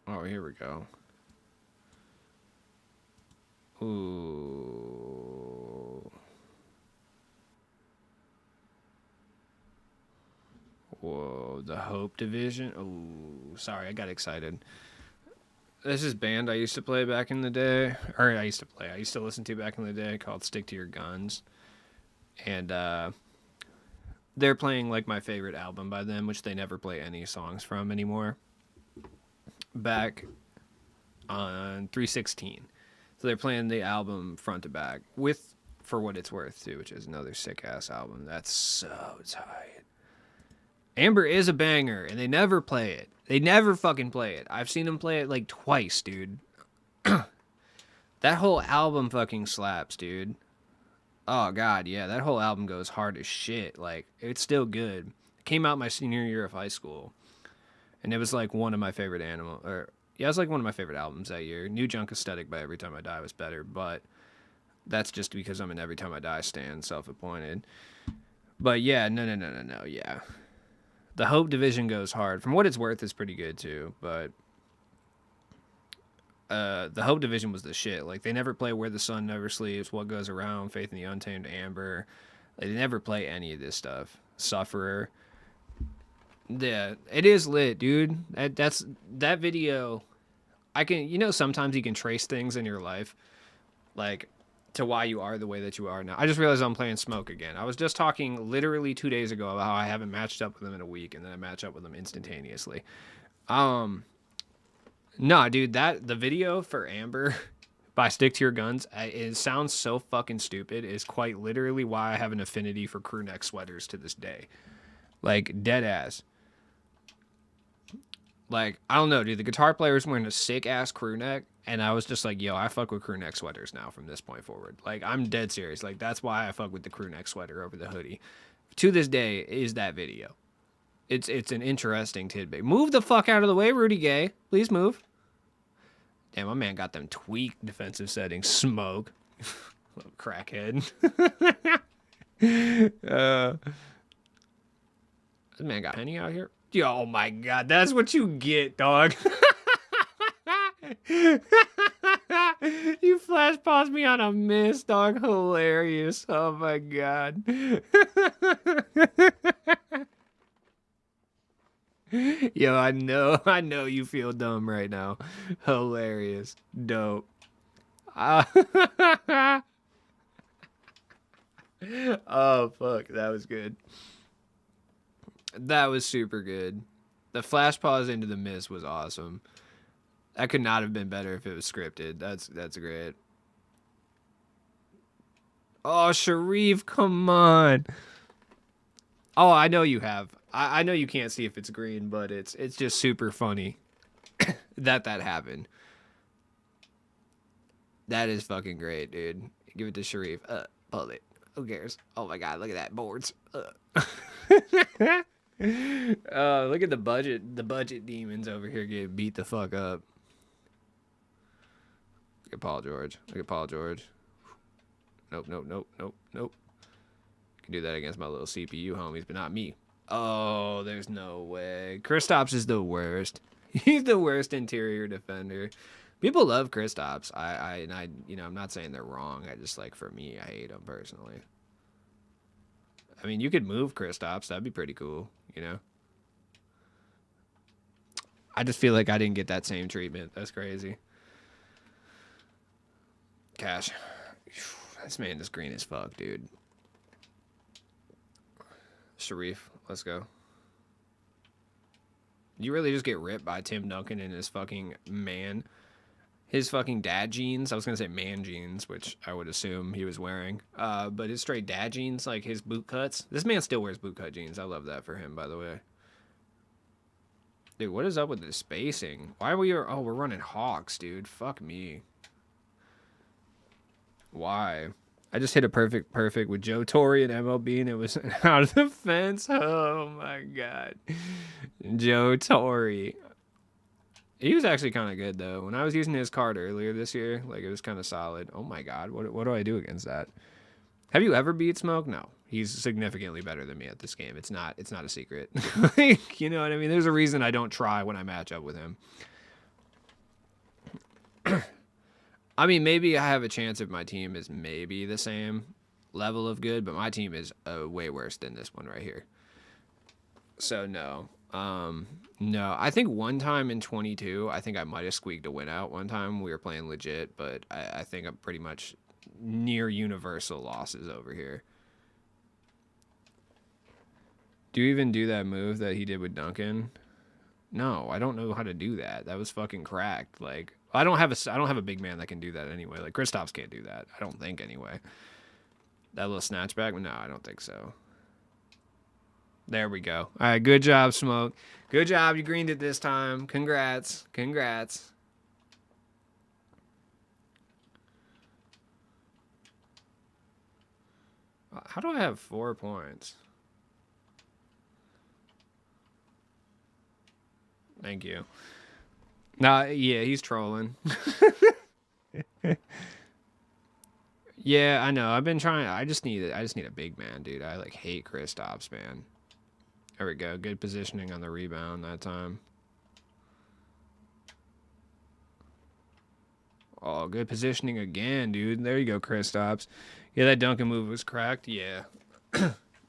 Oh, here we go. Ooh. Whoa, the Hope Division. Oh, sorry, I got excited. This is a band I used to play back in the day. I used to listen to back in the day called Stick to Your Guns. And they're playing like my favorite album by them, which they never play any songs from anymore. Back on 316. So they're playing the album front to back with For What It's Worth too, which is another sick ass album. That's so tight. Amber is a banger, and they never play it. They never fucking play it. I've seen them play it like twice, dude. That whole album fucking slaps, dude. Oh god, yeah, that whole album goes hard as shit. Like, it's still good. It came out my senior year of high school, and it was like one of my favorite it was like one of my favorite albums that year. New Junk Aesthetic by Every Time I Die was better, but that's just because I'm an Every Time I Die stan, self-appointed. But yeah, no, yeah. The Hope Division goes hard. From What It's Worth is pretty good too, but the Hope Division was the shit. Like, they never play Where the Sun Never Sleeps, What Goes Around, Faith in the Untamed Amber. Like, they never play any of this stuff. Sufferer. Yeah, it is lit, dude. That video. Sometimes you can trace things in your life, like, to why you are the way that you are now. I just realized I'm playing Smoke again. I was just talking literally 2 days ago about how I haven't matched up with them in a week, and then I match up with them instantaneously. Nah, dude, the video for Amber by Stick to Your Guns, it sounds so fucking stupid, is quite literally why I have an affinity for crew neck sweaters to this day. Like, dead ass. Like, I don't know, dude. The guitar player was wearing a sick-ass crew neck, and I was just like, yo, I fuck with crew neck sweaters now from this point forward. Like, I'm dead serious. Like, that's why I fuck with the crew neck sweater over the hoodie. To this day, is that video. It's an interesting tidbit. Move the fuck out of the way, Rudy Gay. Please move. Damn, my man got them tweaked defensive settings. Smoke. Little crackhead. This man got Penny out here. Oh my god, that's what you get, dog. You flash paused me on a miss, dog. Hilarious. Oh my god. Yo, I know you feel dumb right now. Hilarious. Dope. Oh fuck, that was good. That was super good. The flash pause into the miss was awesome. That could not have been better if it was scripted. That's great. Oh, Sharif, come on. Oh, I know you have. I know you can't see if it's green, but it's just super funny that happened. That is fucking great, dude. Give it to Sharif. Hold it. Who cares? Oh my god, look at that boards. Look at the budget demons over here getting beat the fuck up. Look at Paul George. Nope. Can do that against my little CPU homies, but not me. Oh, there's no way. Kristaps is the worst. He's the worst interior defender. People love Kristaps. I'm not saying they're wrong. I just, like, for me, I hate him personally. I mean, you could move Kristaps. That'd be pretty cool, you know? I just feel like I didn't get that same treatment. That's crazy. Cash. This man is green as fuck, dude. Sharif, let's go. You really just get ripped by Tim Duncan and his fucking man. his fucking dad jeans. I was gonna say man jeans, which I would assume he was wearing. But his straight dad jeans, like his boot cuts. This man still wears boot cut jeans. I love that for him, by the way. Dude, what is up with this spacing? Why are we? Oh, we're running Hawks, dude. Fuck me. Why? I just hit a perfect with Joe Torre and MLB, and it was out of the fence. Oh my god, Joe Torre. He was actually kind of good though. When I was using his card earlier this year, like it was kind of solid. Oh my god, what do I do against that? Have you ever beat Smoke? No, he's significantly better than me at this game. It's not a secret. Like, you know what I mean? There's a reason I don't try when I match up with him. I mean, maybe I have a chance if my team is maybe the same level of good, but my team is way worse than this one right here. So no. No, I think one time in 22, I think I might have squeaked a win out one time. We were playing legit, but I think I'm pretty much near universal losses over here. Do you even do that move that he did with Duncan? No, I don't know how to do that. That was fucking cracked. Like, I don't have a big man that can do that anyway. Like Kristaps can't do that. I don't think anyway. That little snatchback? No, I don't think so. There we go. All right, good job, Smoke. Good job. You greened it this time. Congrats. Congrats. How do I have 4 points? Thank you. Nah, yeah, he's trolling. Yeah, I know. I've been trying. I just need a big man, dude. I like hate Kristaps, man. There we go. Good positioning on the rebound that time. Oh, good positioning again, dude. There you go, Kristaps. Yeah, that Duncan move was cracked. Yeah.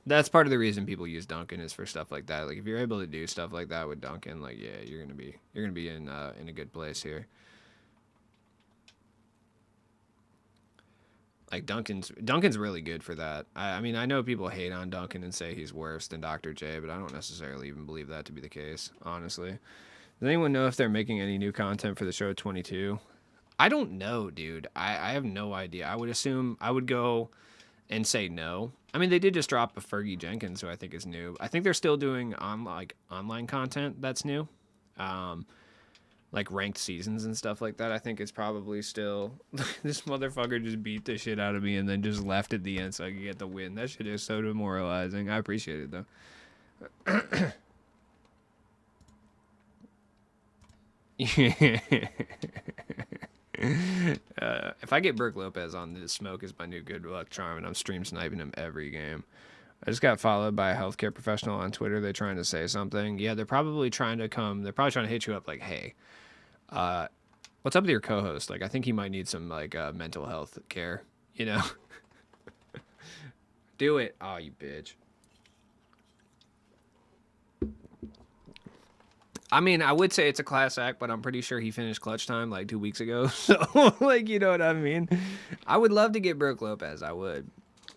That's part of the reason people use Duncan is for stuff like that. Like if you're able to do stuff like that with Duncan, like yeah, you're gonna be in a good place here. Like Duncan's really good for that. I mean, I know people hate on Duncan and say he's worse than Dr. J, but I don't necessarily even believe that to be the case, honestly. Does anyone know if they're making any new content for the show 22? I don't know, dude. I have no idea. I would assume I would go and say no. I mean, they did just drop a Fergie Jenkins, who I think is new. I think they're still doing online content that's new. Like ranked seasons and stuff like that. I think it's probably still this motherfucker just beat the shit out of me and then just left at the end so I could get the win. That shit is so demoralizing. I appreciate it though. If I get Brooke Lopez on this, Smoke is my new good luck charm, and I'm stream sniping him every game. I just got followed by a healthcare professional on Twitter. They're trying to say something. Yeah, they're probably trying to hit you up like, hey, what's up with your co-host? Like, I think he might need some like mental health care, you know? Do it. Oh, you bitch. I mean, I would say it's a class act, but I'm pretty sure he finished clutch time like 2 weeks ago. So, like, you know what I mean? I would love to get Brooke Lopez. I would.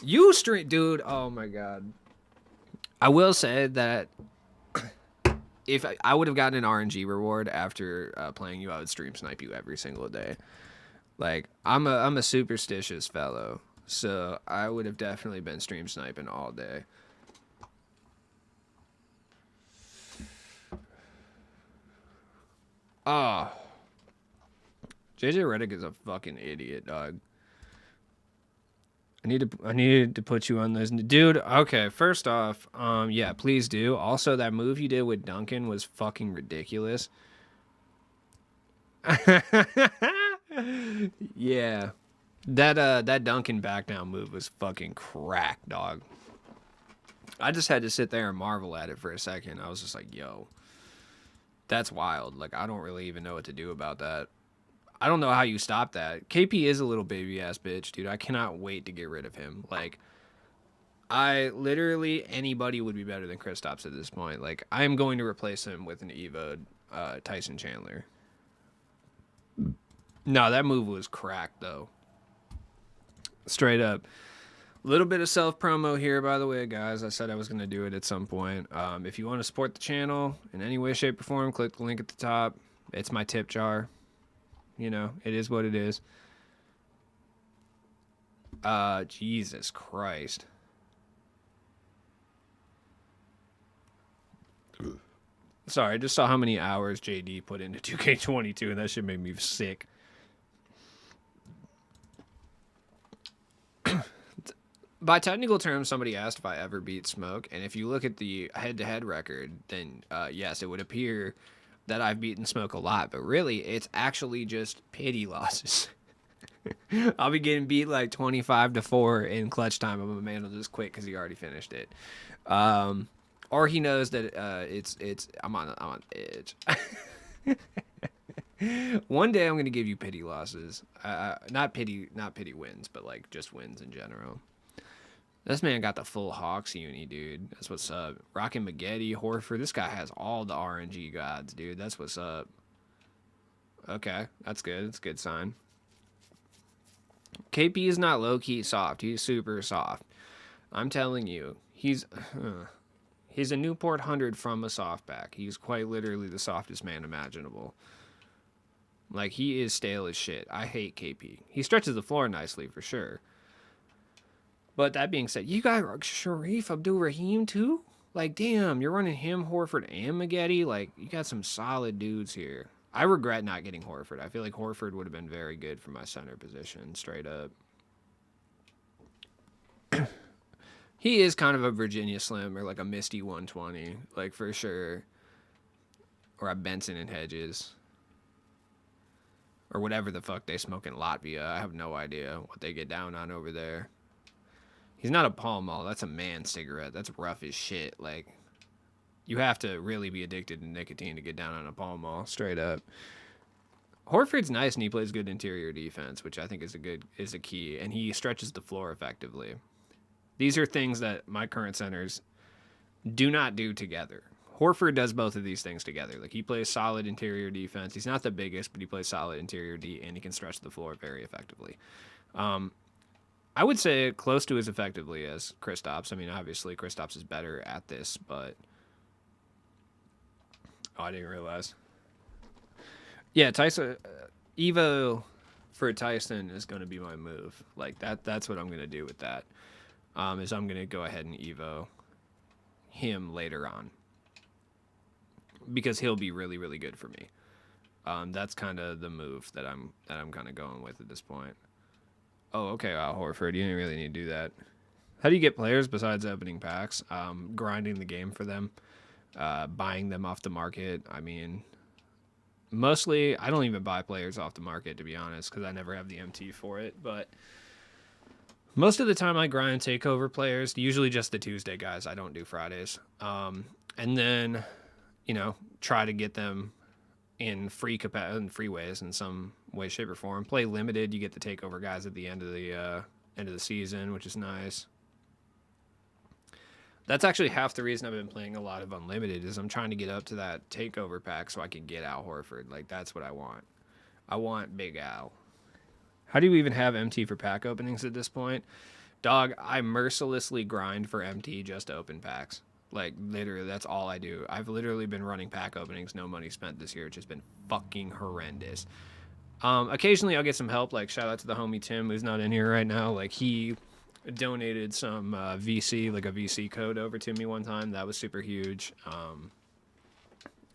You stream, dude. Oh my god. I will say that if I would have gotten an RNG reward after playing you, I would stream snipe you every single day. Like, I'm a superstitious fellow, so I would have definitely been stream sniping all day. Oh. JJ Redick is a fucking idiot, dog. I needed to put you on this, dude. Okay, first off, yeah, please do. Also, that move you did with Duncan was fucking ridiculous. Yeah, that Duncan back down move was fucking crack, dog. I just had to sit there and marvel at it for a second. I was just like, yo, that's wild. Like, I don't really even know what to do about that. I don't know how you stop that. KP is a little baby ass bitch, dude. I cannot wait to get rid of him. Like, I literally anybody would be better than Kristaps at this point. Like, I am going to replace him with an Evo Tyson Chandler. No, that move was cracked though. Straight up. A little bit of self promo here, by the way, guys. I said I was going to do it at some point. If you want to support the channel in any way, shape, or form, click the link at the top. It's my tip jar. You know, it is what it is. Jesus Christ. Sorry, I just saw how many hours JD put into 2K22, and that shit made me sick. By technical terms, somebody asked if I ever beat Smoke, and if you look at the head-to-head record, then yes, it would appear that I've beaten Smoke a lot, but really, it's actually just pity losses. I'll be getting beat like 25-4 in clutch time, and my man will just quit because he already finished it. Or he knows that I'm on edge. One day I'm gonna give you pity losses. Not pity wins, but like just wins in general. This man got the full Hawks uni, dude. That's what's up. Rockin' Maggette, Horford. This guy has all the RNG gods, dude. That's what's up. Okay, that's good. That's a good sign. KP is not low-key soft. He's super soft. I'm telling you, he's a Newport 100 from a softback. He's quite literally the softest man imaginable. Like, he is stale as shit. I hate KP. He stretches the floor nicely, for sure. But that being said, you got Sharif Abdul-Rahim, too? Like, damn, you're running him, Horford, and Maggette? Like, you got some solid dudes here. I regret not getting Horford. I feel like Horford would have been very good for my center position, straight up. He is kind of a Virginia Slim or like a Misty 120, like for sure. Or a Benson and Hedges. Or whatever the fuck they smoke in Latvia. I have no idea what they get down on over there. He's not a Pall Mall. That's a man cigarette. That's rough as shit. Like, you have to really be addicted to nicotine to get down on a Pall Mall, straight up. Horford's nice and he plays good interior defense, which I think is a key, and he stretches the floor effectively. These are things that my current centers do not do together. Horford does both of these things together. Like, he plays solid interior defense. He's not the biggest, but he plays solid interior D, and he can stretch the floor very effectively. I would say close to as effectively as Kristaps. I mean, obviously, Kristaps is better at this, but... Oh, I didn't realize. Yeah, Tyson... Evo for Tyson is going to be my move. Like, that's what I'm going to do with that. Is I'm going to go ahead and Evo him later on. Because he'll be really, really good for me. That's kind of the move that I'm kind of going with at this point. Oh, okay, Horford, you didn't really need to do that. How do you get players besides opening packs? Grinding the game for them, buying them off the market. I mean, mostly I don't even buy players off the market, to be honest, because I never have the MT for it. But most of the time I grind takeover players, usually just the Tuesday guys. I don't do Fridays. And then, you know, try to get them in free ways in some way, shape, or form. Play limited, you get the takeover guys at the end of the season, which is nice. That's actually half the reason I've been playing a lot of unlimited is I'm trying to get up to that takeover pack so I can get Al Horford. Like, that's what I want. I want Big Al. How do you even have MT for pack openings at this point? Dog, I mercilessly grind for MT just to open packs. Like, literally, that's all I do. I've literally been running pack openings, no money spent this year. It's just been fucking horrendous. Occasionally, I'll get some help. Like, shout out to the homie Tim, who's not in here right now. Like, he donated some VC, like a VC code over to me one time. That was super huge.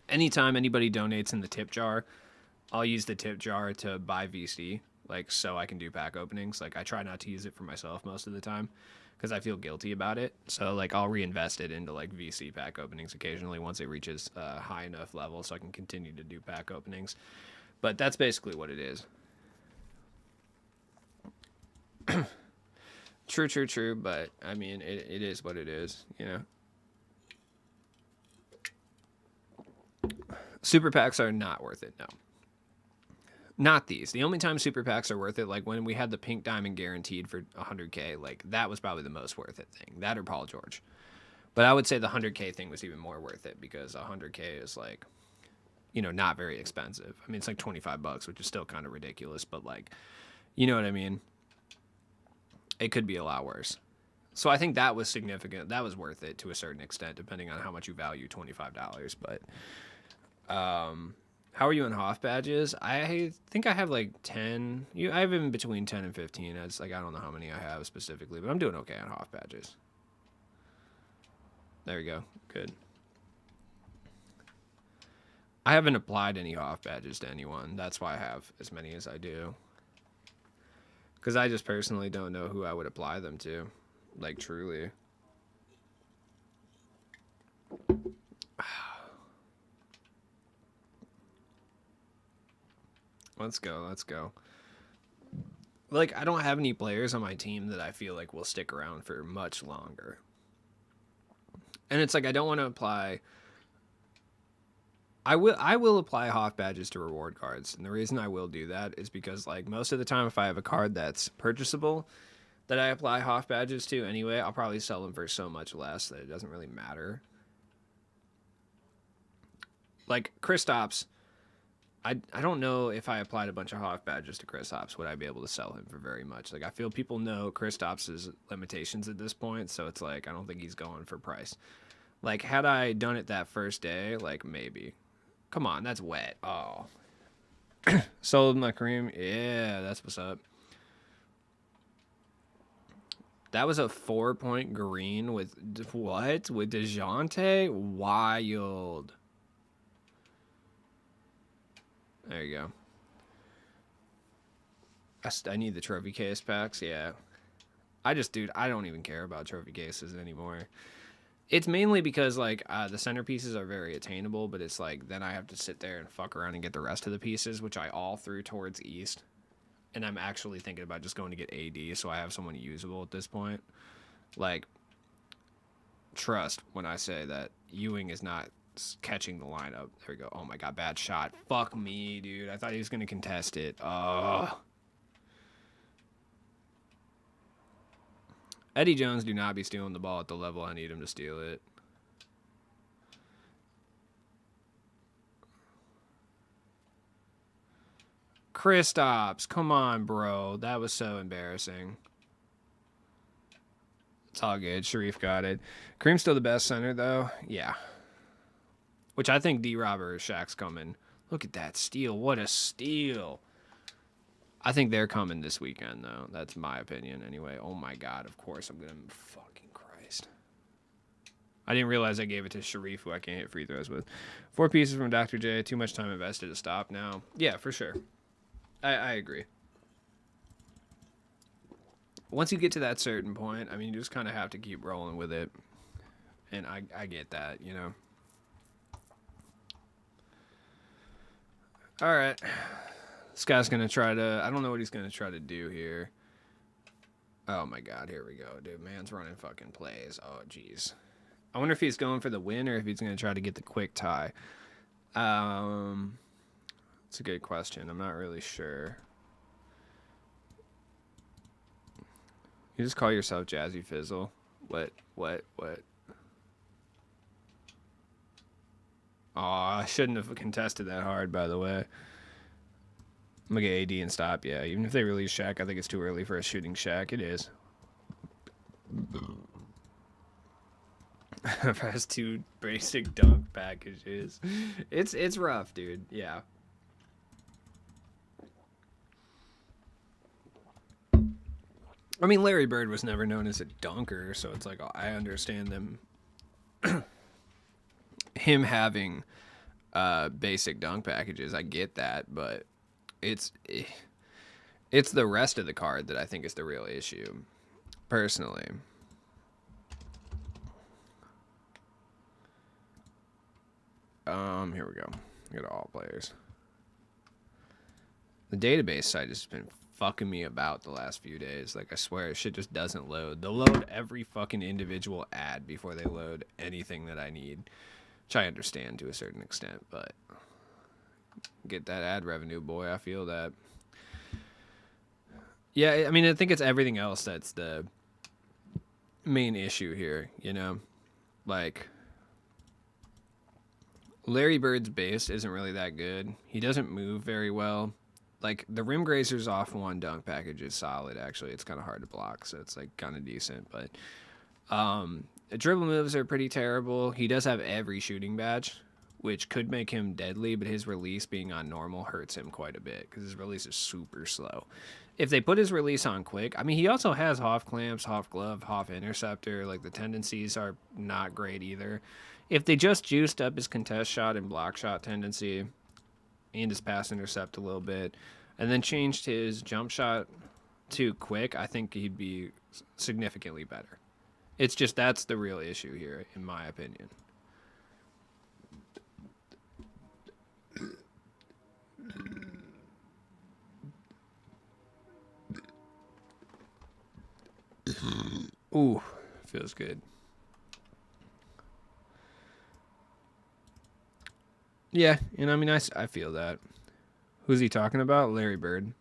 Anytime anybody donates in the tip jar, I'll use the tip jar to buy VC, like, so I can do pack openings. Like, I try not to use it for myself most of the time, because I feel guilty about it. So, like, I'll reinvest it into, like, VC pack openings occasionally once it reaches a high enough level so I can continue to do pack openings. But that's basically what it is. True. But, I mean, it is what it is, you know? Super packs are not worth it, no. Not these. The only time super packs are worth it, like when we had the pink diamond guaranteed for 100K, like that was probably the most worth it thing. That or Paul George. But I would say the 100K thing was even more worth it because 100K is like, you know, not very expensive. I mean, it's like $25, which is still kind of ridiculous, but like, you know what I mean? It could be a lot worse. So I think that was significant. That was worth it to a certain extent, depending on how much you value $25. But, how How are you in Hoff badges? I think I have like 10. I have in between 10 and 15. It's like I don't know how many I have specifically, but I'm doing okay on Hoff badges. There we go. Good. I haven't applied any Hoff badges to anyone. That's why I have as many as I do. Because I just personally don't know who I would apply them to. Like, truly. Let's go. Let's go. Like, I don't have any players on my team that I feel like will stick around for much longer. And it's like, I don't want to apply... I will apply Hoff badges to reward cards. And the reason I will do that is because, like, most of the time if I have a card that's purchasable that I apply Hoff badges to anyway, I'll probably sell them for so much less that it doesn't really matter. Like, Kristaps, I don't know if I applied a bunch of Hoff badges to Kristaps, would I be able to sell him for very much? Like, I feel people know Kristaps's limitations at this point, so it's like, I don't think he's going for price. Like, had I done it that first day, like, maybe. Come on, that's wet. Oh. Sold my cream. Yeah, that's what's up. That was a 4-point green with what? With DeJounte? Wild. There you go. I need the trophy case packs. Yeah. Dude, I don't even care about trophy cases anymore. It's mainly because, like, the centerpieces are very attainable, but it's like, then I have to sit there and fuck around and get the rest of the pieces, which I all threw towards East. And I'm actually thinking about just going to get AD, so I have someone usable at this point. Like, trust when I say that Ewing is not catching the lineup. There we go. Oh my god, bad shot. Fuck me, dude. I thought he was going to contest it. Oh. Eddie Jones do not be stealing the ball at the level I need him to steal it. Kristaps, come on, bro. That was so embarrassing. It's all good. Sharif got it. Kareem's still the best center, though. Yeah. Which I think D-Rob or Shaq's coming. Look at that steal. What a steal. I think they're coming this weekend, though. That's my opinion, anyway. Oh, my God. Of course, I'm going to... Fucking Christ. I didn't realize I gave it to Sharif, who I can't hit free throws with. 4 pieces from Dr. J. Too much time invested to stop now. Yeah, for sure. I agree. Once you get to that certain point, I mean, you just kind of have to keep rolling with it. And I get that, you know. All right. This guy's going to try to... I don't know what he's going to try to do here. Oh, my God. Here we go, dude. Man's running fucking plays. Oh, jeez. I wonder if he's going for the win or if he's going to try to get the quick tie. It's a good question. I'm not really sure. You just call yourself Jazzy Fizzle. What? Oh, I shouldn't have contested that hard, by the way. I'm going to get AD and stop. Yeah, even if they release Shaq, I think it's too early for a shooting Shaq. It is. Has 2 basic dunk packages. It's rough, dude. Yeah. I mean, Larry Bird was never known as a dunker, so it's like, I understand them. Him having basic dunk packages, I get that, but it's the rest of the card that I think is the real issue, personally. Here we go. Go to all players. The database site has been fucking me about the last few days. Like, I swear, shit just doesn't load. They'll load every fucking individual ad before they load anything that I need, which I understand to a certain extent, but get that ad revenue, boy. I feel that. Yeah, I mean, I think it's everything else that's the main issue here, you know? Like, Larry Bird's base isn't really that good. He doesn't move very well. Like, the rim grazers off 1 dunk package is solid, actually. It's kind of hard to block, so it's, like, kind of decent. But the dribble moves are pretty terrible. He does have every shooting badge, which could make him deadly, but his release being on normal hurts him quite a bit because his release is super slow. If they put his release on quick, I mean, he also has Hoff clamps, Hoff glove, Hoff interceptor. Like, the tendencies are not great either. If they just juiced up his contest shot and block shot tendency and his pass intercept a little bit, and then changed his jump shot to quick, I think he'd be significantly better. It's just that's the real issue here, in my opinion. Ooh, feels good. Yeah, and I mean, I feel that. Who's he talking about? Larry Bird.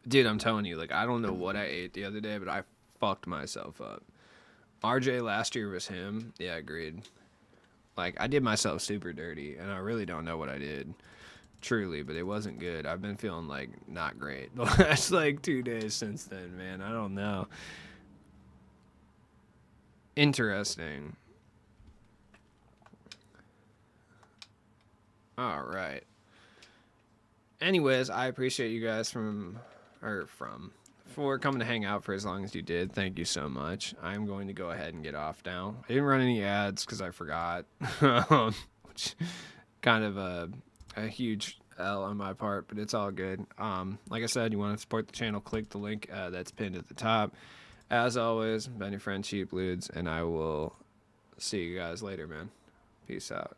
Dude, I'm telling you, like, I don't know what I ate the other day, but I fucked myself up. RJ last year was him. Yeah, agreed. Like, I did myself super dirty, and I really don't know what I did. Truly, but it wasn't good. I've been feeling, like, not great the last, like, 2 days since then, man. I don't know. Interesting. All right. Anyways, I appreciate you guys for coming to hang out for as long as you did. Thank you so much. I'm going to go ahead and get off now. I didn't run any ads because I forgot, which kind of a huge L on my part, but it's all good. Like I said, you want to support the channel, click the link that's pinned at the top. As always, been your friend Cheap Ludes, and I will see you guys later, man. Peace out.